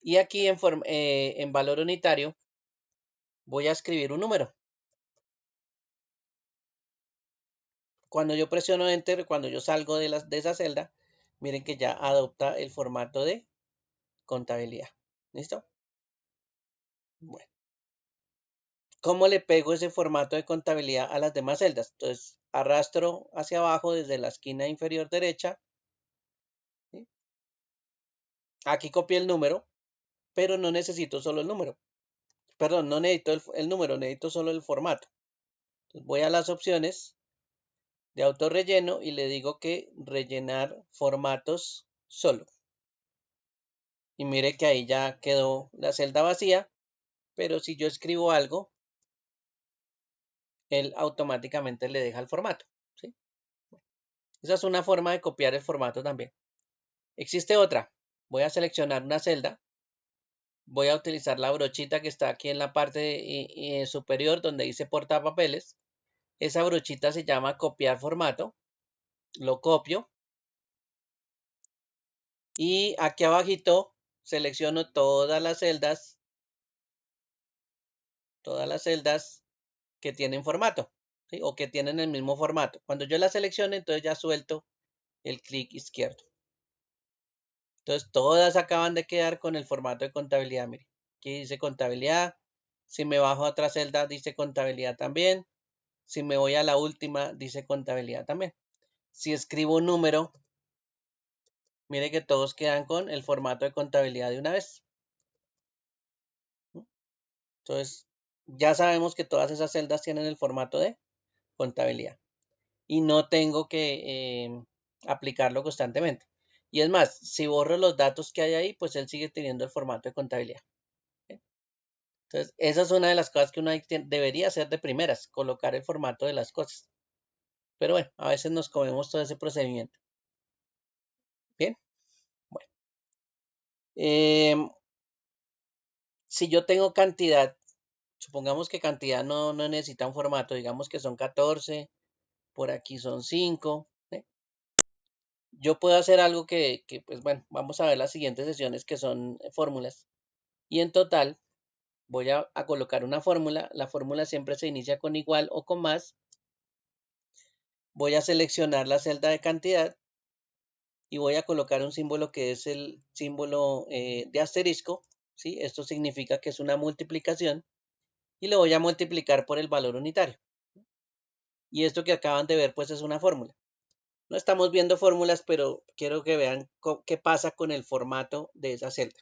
y aquí en valor unitario voy a escribir un número. Cuando yo presiono Enter, cuando yo salgo de esa celda, miren que ya adopta el formato de contabilidad. ¿Listo? Bueno, ¿cómo le pego ese formato de contabilidad a las demás celdas? Entonces, arrastro hacia abajo desde la esquina inferior derecha. ¿Sí? Aquí copié el número, pero no necesito solo el número. Perdón, no necesito el número, necesito solo el formato. Entonces, voy a las opciones de autorrelleno y le digo que rellenar formatos solo. Y mire que ahí ya quedó la celda vacía, pero si yo escribo algo, él automáticamente le deja el formato. ¿Sí? Esa es una forma de copiar el formato también. Existe otra. Voy a seleccionar una celda. Voy a utilizar la brochita que está aquí en la parte superior donde dice portapapeles. Esa brochita se llama copiar formato. Lo copio. Y aquí abajito selecciono todas las celdas que tienen formato, ¿sí? O que tienen el mismo formato. Cuando yo la seleccione, entonces ya suelto el clic izquierdo. Entonces todas acaban de quedar con el formato de contabilidad. Mire, aquí dice contabilidad. Si me bajo a otra celda, dice contabilidad también. Si me voy a la última, dice contabilidad también. Si escribo un número, mire que todos quedan con el formato de contabilidad de una vez. Entonces, ya sabemos que todas esas celdas tienen el formato de contabilidad y no tengo que aplicarlo constantemente. Y es más, si borro los datos que hay ahí, pues él sigue teniendo el formato de contabilidad. ¿Sí? Entonces, esa es una de las cosas que uno debería hacer de primeras, colocar el formato de las cosas. Pero bueno, a veces nos comemos todo ese procedimiento. Bien, bueno. Si yo tengo cantidad, supongamos que cantidad no necesita un formato, digamos que son 14, por aquí son 5. ¿Sí? Yo puedo hacer algo pues bueno, vamos a ver las siguientes sesiones que son fórmulas. Y en total voy a colocar una fórmula. La fórmula siempre se inicia con igual o con más. Voy a seleccionar la celda de cantidad y voy a colocar un símbolo que es el símbolo de asterisco. ¿Sí? Esto significa que es una multiplicación y lo voy a multiplicar por el valor unitario. Y esto que acaban de ver pues es una fórmula. No estamos viendo fórmulas, pero quiero que vean qué pasa con el formato de esa celda.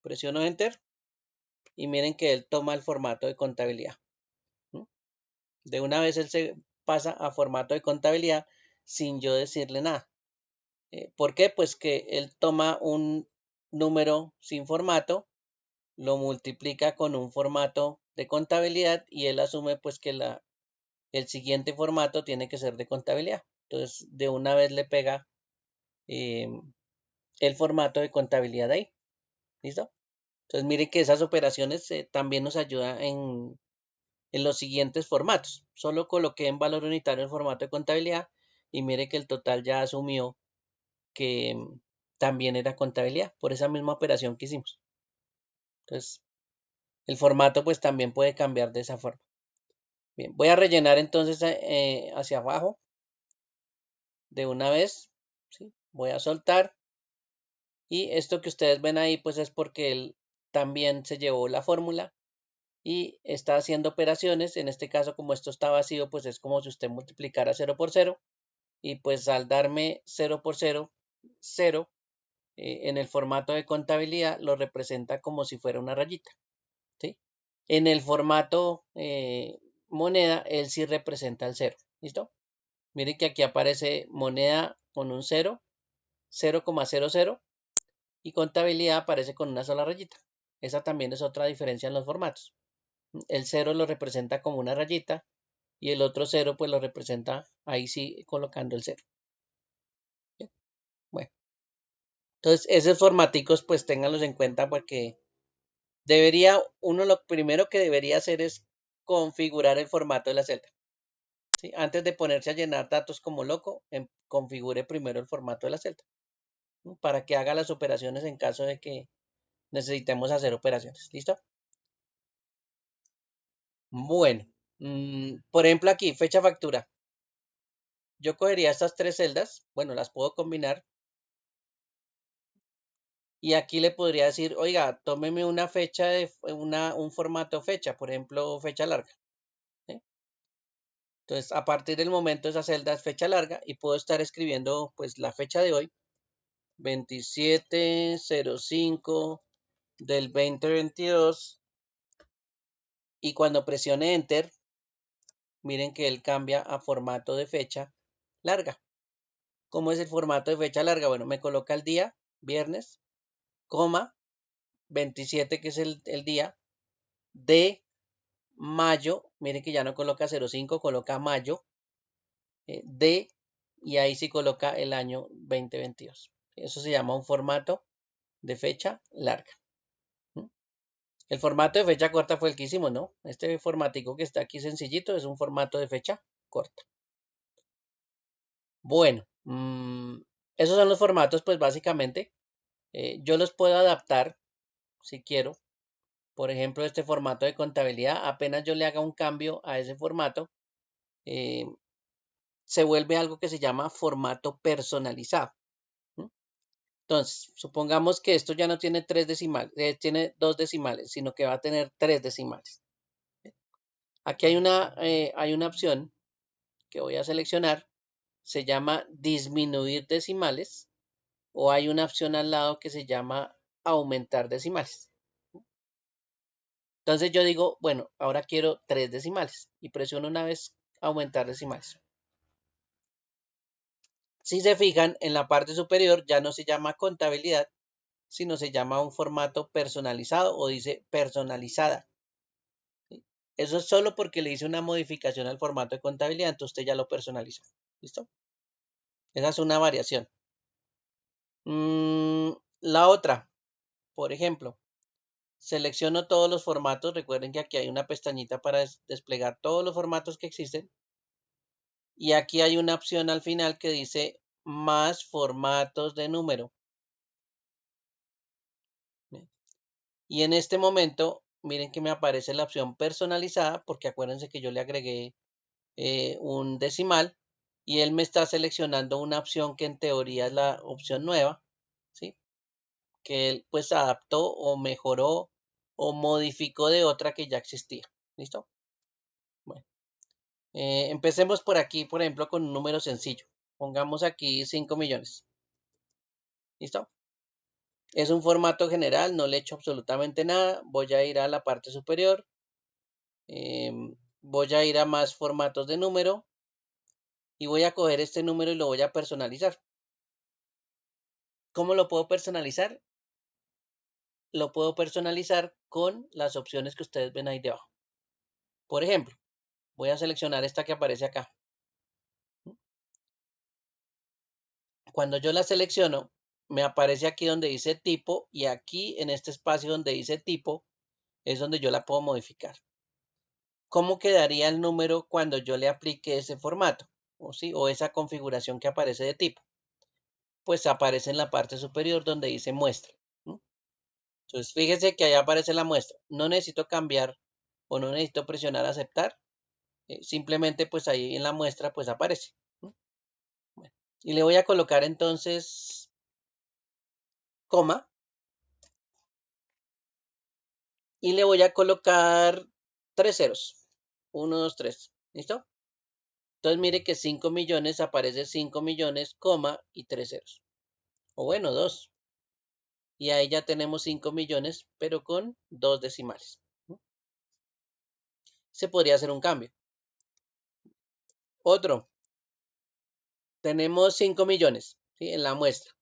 Presiono Enter y miren que él toma el formato de contabilidad. ¿No? De una vez él se pasa a formato de contabilidad sin yo decirle nada. ¿Por qué? Pues que él toma un número sin formato, lo multiplica con un formato de contabilidad y él asume pues que el siguiente formato tiene que ser de contabilidad. Entonces de una vez le pega eh, el formato de contabilidad ahí. ¿Listo? Entonces mire que esas operaciones también nos ayudan en los siguientes formatos. Solo coloqué en valor unitario el formato de contabilidad y mire que el total ya asumió que también era contabilidad por esa misma operación que hicimos. Entonces, el formato pues también puede cambiar de esa forma. Bien, voy a rellenar entonces hacia abajo de una vez, ¿sí? Voy a soltar y esto que ustedes ven ahí pues es porque él también se llevó la fórmula y está haciendo operaciones. En este caso, como esto está vacío, pues es como si usted multiplicara 0 por 0 y pues al darme 0 por 0, 0, en el formato de contabilidad lo representa como si fuera una rayita, ¿sí? En el formato moneda, él sí representa el 0, ¿listo? Miren que aquí aparece moneda con un 0, 0,00 y contabilidad aparece con una sola rayita. Esa también es otra diferencia en los formatos. El 0 lo representa como una rayita y el otro 0 pues lo representa ahí sí colocando el 0. Bien, bueno, entonces esos formaticos pues ténganlos en cuenta porque uno lo primero que debería hacer es configurar el formato de la celda. ¿Sí? Antes de ponerse a llenar datos como loco, configure primero el formato de la celda, ¿no? Para que haga las operaciones en caso de que necesitemos hacer operaciones. ¿Listo? Bueno, por ejemplo aquí, fecha factura. Yo cogería estas tres celdas, bueno, las puedo combinar y aquí le podría decir, oiga, tómeme una fecha de un formato fecha, por ejemplo, fecha larga. ¿Sí? Entonces, a partir del momento esa celda es fecha larga y puedo estar escribiendo pues la fecha de hoy, 27/05 del 2022 y cuando presione Enter, miren que él cambia a formato de fecha larga. ¿Cómo es el formato de fecha larga? Bueno, me coloca el día, viernes, coma, 27 que es el día, de mayo, miren que ya no coloca 05, coloca mayo, de, y ahí sí coloca el año 2022. Eso se llama un formato de fecha larga. El formato de fecha corta fue el que hicimos, ¿no? Este formatico que está aquí sencillito es un formato de fecha corta. Bueno, esos son los formatos, pues básicamente. Yo los puedo adaptar si quiero. Por ejemplo, este formato de contabilidad, apenas yo le haga un cambio a ese formato, eh, se vuelve algo que se llama formato personalizado. Entonces, supongamos que esto ya no tiene tres decimales, tiene dos decimales, sino que va a tener tres decimales. Aquí hay una opción que voy a seleccionar, se llama disminuir decimales, o hay una opción al lado que se llama aumentar decimales. Entonces yo digo, bueno, ahora quiero tres decimales y presiono una vez aumentar decimales. Si se fijan, en la parte superior ya no se llama contabilidad, sino se llama un formato personalizado o dice personalizada. ¿Sí? Eso es solo porque le hice una modificación al formato de contabilidad, entonces usted ya lo personalizó. ¿Listo? Esa es una variación. La otra, por ejemplo, selecciono todos los formatos. Recuerden que aquí hay una pestañita para desplegar todos los formatos que existen. Y aquí hay una opción al final que dice más formatos de número. Y en este momento, miren que me aparece la opción personalizada, porque acuérdense que yo le agregué un decimal y él me está seleccionando una opción que en teoría es la opción nueva, ¿sí? Que él pues adaptó o mejoró o modificó de otra que ya existía. ¿Listo? Bueno, empecemos por aquí, por ejemplo, con un número sencillo. Pongamos aquí 5 millones. ¿Listo? Es un formato general, no le he hecho absolutamente nada. Voy a ir a la parte superior. Voy a ir a más formatos de número y voy a coger este número y lo voy a personalizar. ¿Cómo lo puedo personalizar? Lo puedo personalizar con las opciones que ustedes ven ahí debajo. Por ejemplo, voy a seleccionar esta que aparece acá. Cuando yo la selecciono, me aparece aquí donde dice tipo y aquí en este espacio donde dice tipo es donde yo la puedo modificar. ¿Cómo quedaría el número cuando yo le aplique ese formato? O esa configuración que aparece de tipo. Pues aparece en la parte superior donde dice muestra. Entonces, fíjese que ahí aparece la muestra. No necesito cambiar o no necesito presionar aceptar. Simplemente pues ahí en la muestra pues aparece. Bueno, y le voy a colocar entonces coma y le voy a colocar 3 ceros. 1, 2, 3. ¿Listo? Entonces mire que 5 millones aparece 5 millones, coma y 3 ceros. O bueno, 2. Y ahí ya tenemos 5 millones, pero con 2 decimales. Se podría hacer un cambio. Otro. Tenemos 5 millones, ¿sí? En la muestra.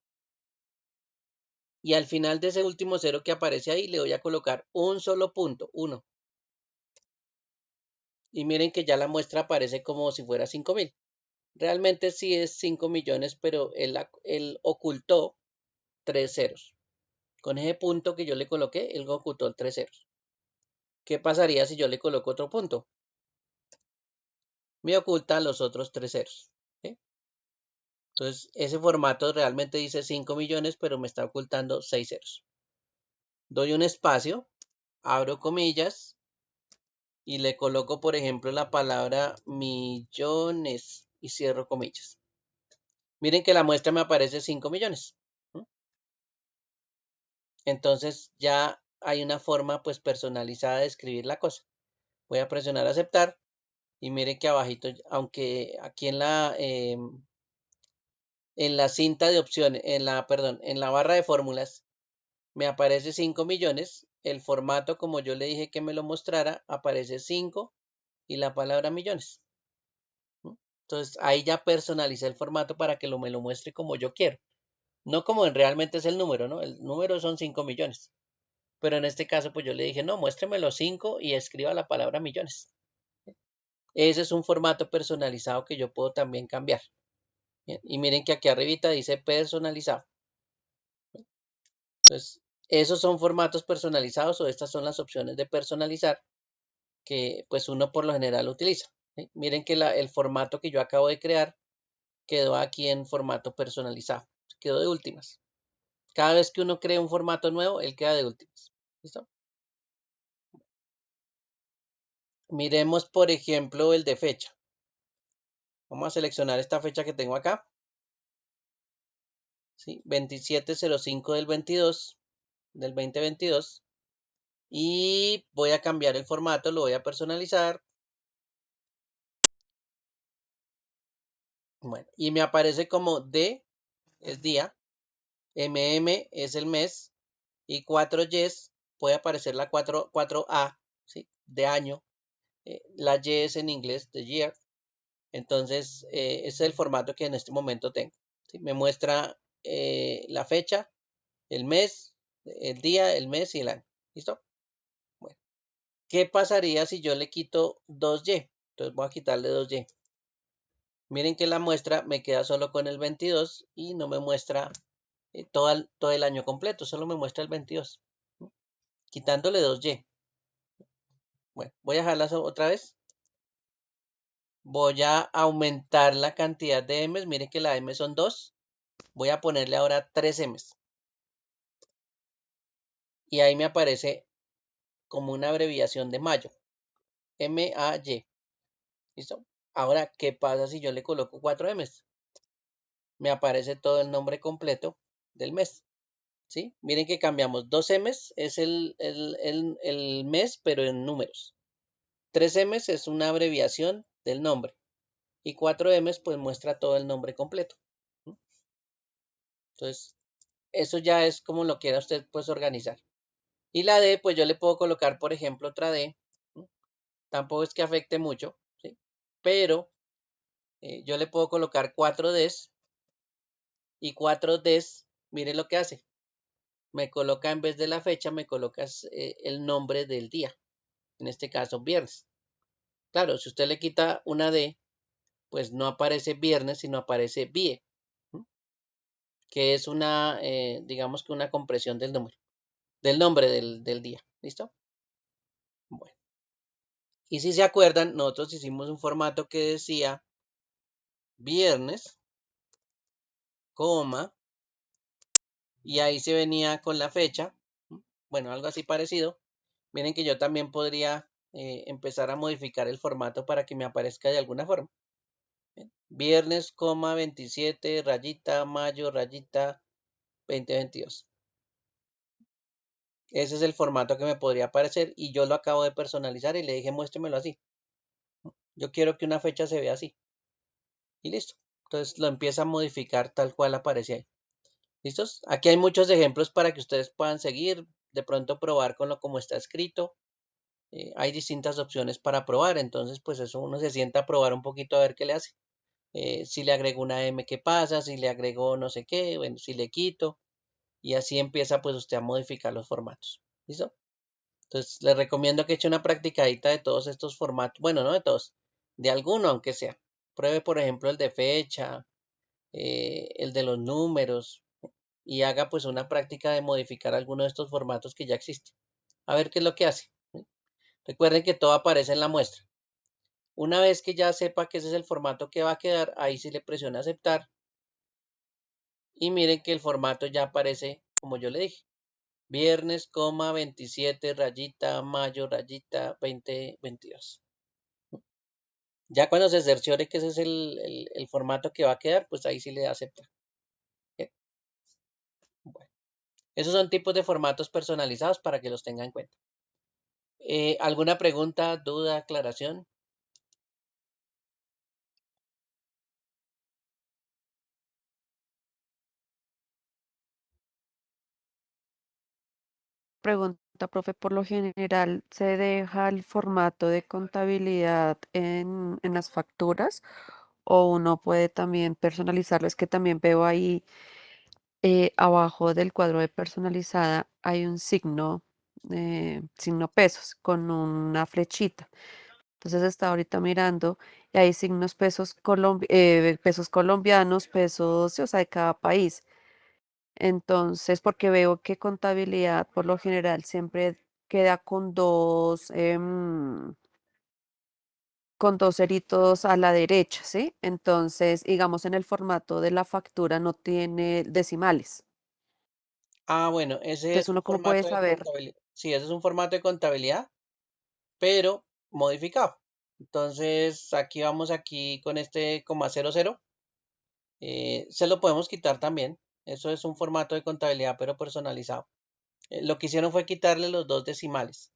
Y al final de ese último cero que aparece ahí, le voy a colocar un solo punto, 1. Y miren que ya la muestra aparece como si fuera 5.000. Realmente sí es 5 millones, pero él ocultó 3 ceros. Con ese punto que yo le coloqué, él ocultó 3 ceros. ¿Qué pasaría si yo le coloco otro punto? Me oculta los otros 3 ceros. ¿Sí? Entonces, ese formato realmente dice 5 millones, pero me está ocultando 6 ceros. Doy un espacio, abro comillas y le coloco, por ejemplo, la palabra millones y cierro comillas. Miren que la muestra me aparece 5 millones. Entonces ya hay una forma pues personalizada de escribir la cosa. Voy a presionar aceptar y miren que abajito, aunque aquí en la cinta de opciones, perdón, en la barra de fórmulas me aparece 5 millones, el formato como yo le dije que me lo mostrara aparece 5 y la palabra millones. Entonces ahí ya personalicé el formato para que me lo muestre como yo quiero. No como realmente es el número, ¿no? El número son 5 millones. Pero en este caso, pues yo le dije, no, muéstreme los 5 y escriba la palabra millones. Ese es un formato personalizado que yo puedo también cambiar. Bien, y miren que aquí arribita dice personalizado. Entonces, esos son formatos personalizados o estas son las opciones de personalizar que pues uno por lo general utiliza. ¿Sí? Miren que el formato que yo acabo de crear quedó aquí en formato personalizado. Quedó de últimas. Cada vez que uno crea un formato nuevo, él queda de últimas. ¿Listo? Miremos, por ejemplo, el de fecha. Vamos a seleccionar esta fecha que tengo acá. ¿Sí? 27/05 del 22, del 2022. Y voy a cambiar el formato, lo voy a personalizar. Bueno, y me aparece como D es día, es el mes y 4Y puede aparecer la 4A, ¿sí? De año. La Y es en inglés, the year. Entonces, ese es el formato que en este momento tengo. ¿Sí? Me muestra la fecha, el mes, el día, el mes y el año. ¿Listo? Bueno, ¿qué pasaría si yo le quito 2Y? Entonces voy a quitarle 2Y. Miren que la muestra me queda solo con el 22 y no me muestra todo el año completo, solo me muestra el 22. Quitándole 2Y. Bueno, voy a dejarlas otra vez. Voy a aumentar la cantidad de M's. Miren que la M son 2. Voy a ponerle ahora 3 M's. Y ahí me aparece como una abreviación de mayo. M-A-Y. ¿Listo? Ahora, ¿qué pasa si yo le coloco 4 M's? Me aparece todo el nombre completo del mes. ¿Sí? Miren que cambiamos 2 M's, es el mes, pero en números. 3 M's es una abreviación del nombre. Y 4 M's pues muestra todo el nombre completo. Entonces, eso ya es como lo quiera usted pues organizar. Y la D, pues yo le puedo colocar, por ejemplo, otra D. Tampoco es que afecte mucho, ¿sí? Pero yo le puedo colocar 4 Ds y 4 Ds, mire lo que hace. Me coloca en vez de la fecha, me colocas el nombre del día. En este caso, viernes. Claro, si usted le quita una D, pues no aparece viernes, sino aparece VIE, que es una, digamos que una compresión del número, del nombre del día. ¿Listo? Bueno. Y si se acuerdan, nosotros hicimos un formato que decía viernes, coma, y ahí se venía con la fecha. bueno, algo así parecido. Miren que yo también podría empezar a modificar el formato para que me aparezca de alguna forma. Viernes, 27, rayita, mayo, rayita, 2022. Ese es el formato que me podría aparecer y yo lo acabo de personalizar y le dije muéstremelo así. Yo quiero que una fecha se vea así y listo. Entonces lo empieza a modificar tal cual aparece ahí. ¿Listos? Aquí hay muchos ejemplos para que ustedes puedan seguir, de pronto probar con lo como está escrito. Hay distintas opciones para probar, entonces pues eso uno se sienta a probar un poquito a ver qué le hace. Si le agrego una M, ¿qué pasa? Si le agrego no sé qué, bueno, si le quito. Y así empieza pues usted a modificar los formatos. ¿Listo? Entonces les recomiendo que eche una practicadita de todos estos formatos. Bueno, no de todos, de alguno aunque sea. Pruebe por ejemplo el de fecha, el de los números y haga pues una práctica de modificar alguno de estos formatos que ya existen. A ver qué es lo que hace. Recuerden que todo aparece en la muestra. Una vez que ya sepa que ese es el formato que va a quedar, ahí sí le presiona aceptar y miren que el formato ya aparece como yo le dije. Viernes, 27, rayita, mayo, rayita, 2022. Ya cuando se cerciore que ese es el formato que va a quedar, pues ahí sí le da aceptar. Bien, bueno, esos son tipos de formatos personalizados para que los tenga en cuenta. ¿Alguna pregunta, duda, aclaración? Pregunta, profe, por lo general, ¿se deja el formato de contabilidad en las facturas o uno puede también personalizarlo? Es que también veo ahí abajo del cuadro de personalizada hay un signo pesos con una flechita. Entonces está ahorita mirando y hay signos pesos colombianos, pesos, sí, o sea, de cada país. Entonces, porque veo que contabilidad por lo general siempre queda con dos ceritos a la derecha, ¿sí? Entonces, digamos, en el formato de la factura no tiene decimales. Ah, bueno, ese Entonces, es un uno cómo puede formato de saber. contabilidad. Sí, ese es un formato de contabilidad, pero modificado. Entonces, aquí vamos aquí con este coma cero cero. Se lo podemos quitar también. Eso es un formato de contabilidad, pero personalizado. Lo que hicieron fue quitarle los dos decimales.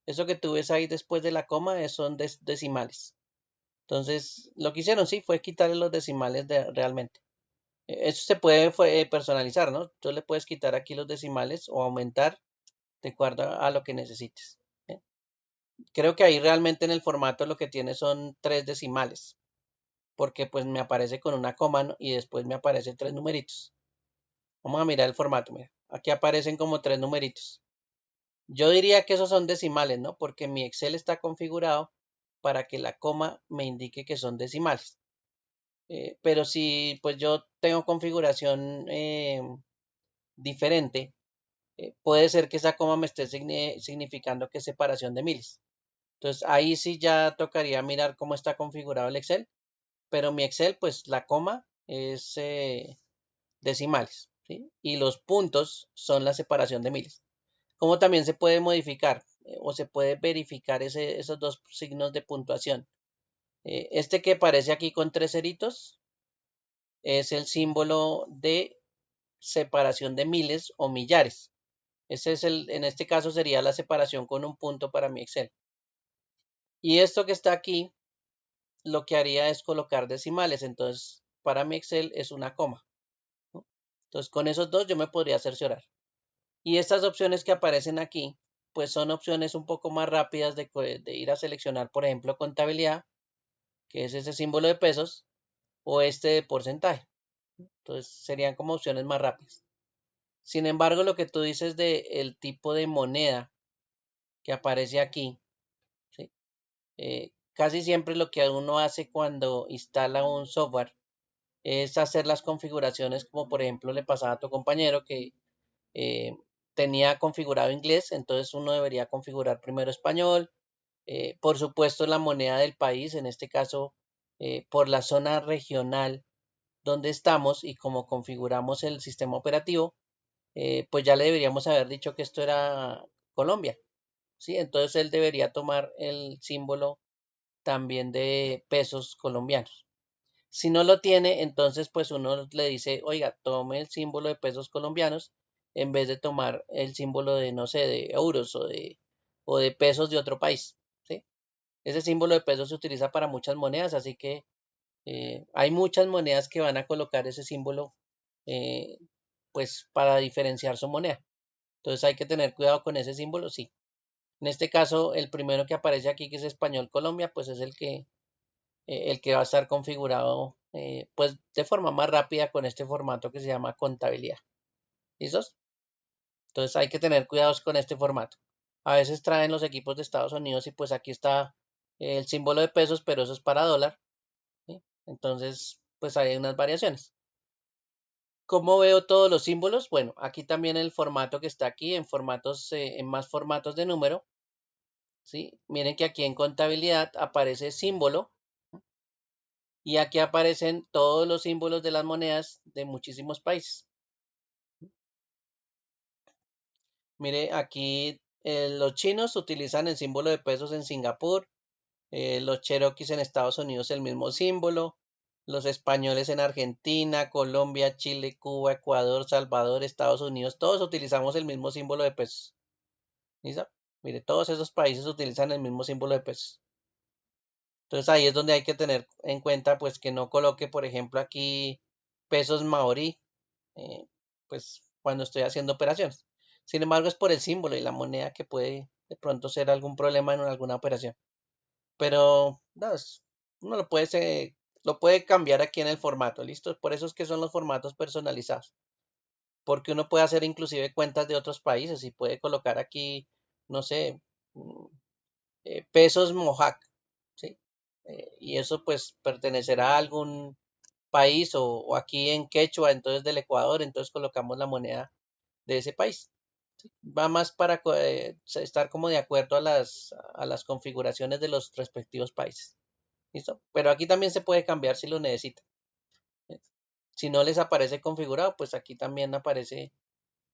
Eso que tú ves ahí después de la coma son decimales. Entonces, lo que hicieron sí fue quitarle los decimales realmente. Eso se puede personalizar, ¿no? Tú le puedes quitar aquí los decimales o aumentar de acuerdo a lo que necesites. ¿Eh? Creo que ahí realmente en el formato lo que tiene son tres decimales, porque pues me aparece con una coma, ¿no? Y después me aparecen tres numeritos. Vamos a mirar el formato, mira. Aquí aparecen como tres numeritos. Yo diría que esos son decimales, ¿no? Porque mi Excel está configurado para que la coma me indique que son decimales. Pero si pues yo tengo configuración diferente, puede ser que esa coma me esté significando que es separación de miles. Entonces ahí sí ya tocaría mirar cómo está configurado el Excel, pero mi Excel pues la coma es decimales, ¿sí? Y los puntos son la separación de miles. Como también se puede modificar o se puede verificar esos dos signos de puntuación. Este que aparece aquí con tres ceritos es el símbolo de separación de miles o millares. Ese es en este caso sería la separación con un punto para mi Excel. Y esto que está aquí, lo que haría es colocar decimales. Entonces, para mi Excel es una coma, ¿no? Entonces, con esos dos yo me podría cerciorar. Y estas opciones que aparecen aquí, pues son opciones un poco más rápidas de ir a seleccionar, por ejemplo, contabilidad, que es ese símbolo de pesos, o este de porcentaje. Entonces, serían como opciones más rápidas. Sin embargo, lo que tú dices de el tipo de moneda que aparece aquí, ¿sí? Casi siempre lo que uno hace cuando instala un software es hacer las configuraciones como por ejemplo le pasaba a tu compañero que eh, tenía configurado inglés, entonces uno debería configurar primero español, por supuesto la moneda del país, en este caso por la zona regional donde estamos y como configuramos el sistema operativo, pues ya le deberíamos haber dicho que esto era Colombia, ¿sí? Entonces él debería tomar el símbolo también de pesos colombianos. Si no lo tiene, entonces pues uno le dice, oiga, tome el símbolo de pesos colombianos en vez de tomar el símbolo de, no sé, de euros o de pesos de otro país, ¿sí? Ese símbolo de pesos se utiliza para muchas monedas, así que hay muchas monedas que van a colocar ese símbolo eh, pues para diferenciar su moneda. Entonces hay que tener cuidado con ese símbolo, sí. En este caso, el primero que aparece aquí, que es Español Colombia, pues es el que va a estar configurado pues de forma más rápida con este formato que se llama contabilidad. ¿Listos? Entonces hay que tener cuidados con este formato. A veces traen los equipos de Estados Unidos y pues aquí está el símbolo de pesos, pero eso es para dólar, ¿sí? Entonces, pues hay unas variaciones. ¿Cómo veo todos los símbolos? Bueno, aquí también el formato que está aquí en formatos, en más formatos de número, ¿sí? Miren que aquí en contabilidad aparece símbolo y aquí aparecen todos los símbolos de las monedas de muchísimos países. Mire, aquí los chinos utilizan el símbolo de pesos en Singapur, los cherokees en Estados Unidos el mismo símbolo, los españoles en Argentina, Colombia, Chile, Cuba, Ecuador, Salvador, Estados Unidos, todos utilizamos el mismo símbolo de pesos. ¿Listo? Mire, todos esos países utilizan el mismo símbolo de pesos. Entonces ahí es donde hay que tener en cuenta pues que no coloque, por ejemplo, aquí pesos maorí, eh, pues cuando estoy haciendo operaciones. Sin embargo, es por el símbolo y la moneda que puede de pronto ser algún problema en alguna operación. Pero no, uno lo puede cambiar aquí en el formato, ¿listo? Por eso es que son los formatos personalizados. Porque uno puede hacer inclusive cuentas de otros países y puede colocar aquí, no sé, mm, pesos Mojac, ¿sí? Y eso pues pertenecerá a algún país o aquí en Quechua, entonces del Ecuador, entonces colocamos la moneda de ese país. ¿Sí? Va más para estar como de acuerdo a las configuraciones de los respectivos países. ¿Listo? Pero aquí también se puede cambiar si lo necesita. Si no les aparece configurado, pues aquí también aparece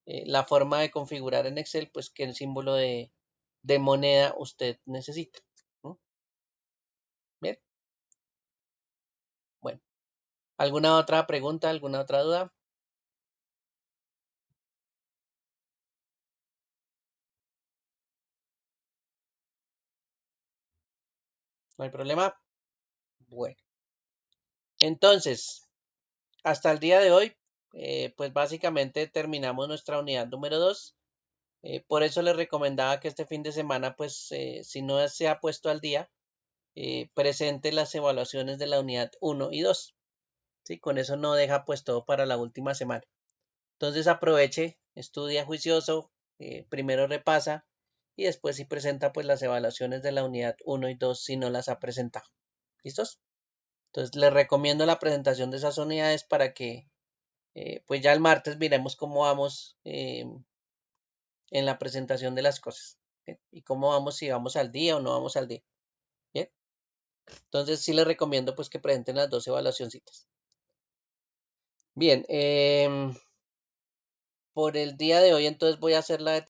la forma de configurar en Excel, pues que el símbolo de moneda usted necesita. ¿No? Bien, bueno. ¿Alguna otra pregunta, alguna otra duda? ¿No hay problema? Bueno, entonces, hasta el día de hoy, pues básicamente terminamos nuestra unidad número 2. Por eso les recomendaba que este fin de semana, pues si no se ha puesto al día, presente las evaluaciones de la unidad 1 y 2. ¿Sí? Con eso no deja pues todo para la última semana. Entonces aproveche, estudia juicioso, primero repasa y después sí presenta pues las evaluaciones de la unidad 1 y 2 si no las ha presentado. ¿Listos? Entonces les recomiendo la presentación de esas unidades para que pues ya el martes miremos cómo vamos en la presentación de las cosas. ¿Bien? Y cómo vamos, si vamos al día o no vamos al día. Bien. Entonces sí les recomiendo pues que presenten las dos evaluacioncitas. Bien, por el día de hoy entonces voy a hacer la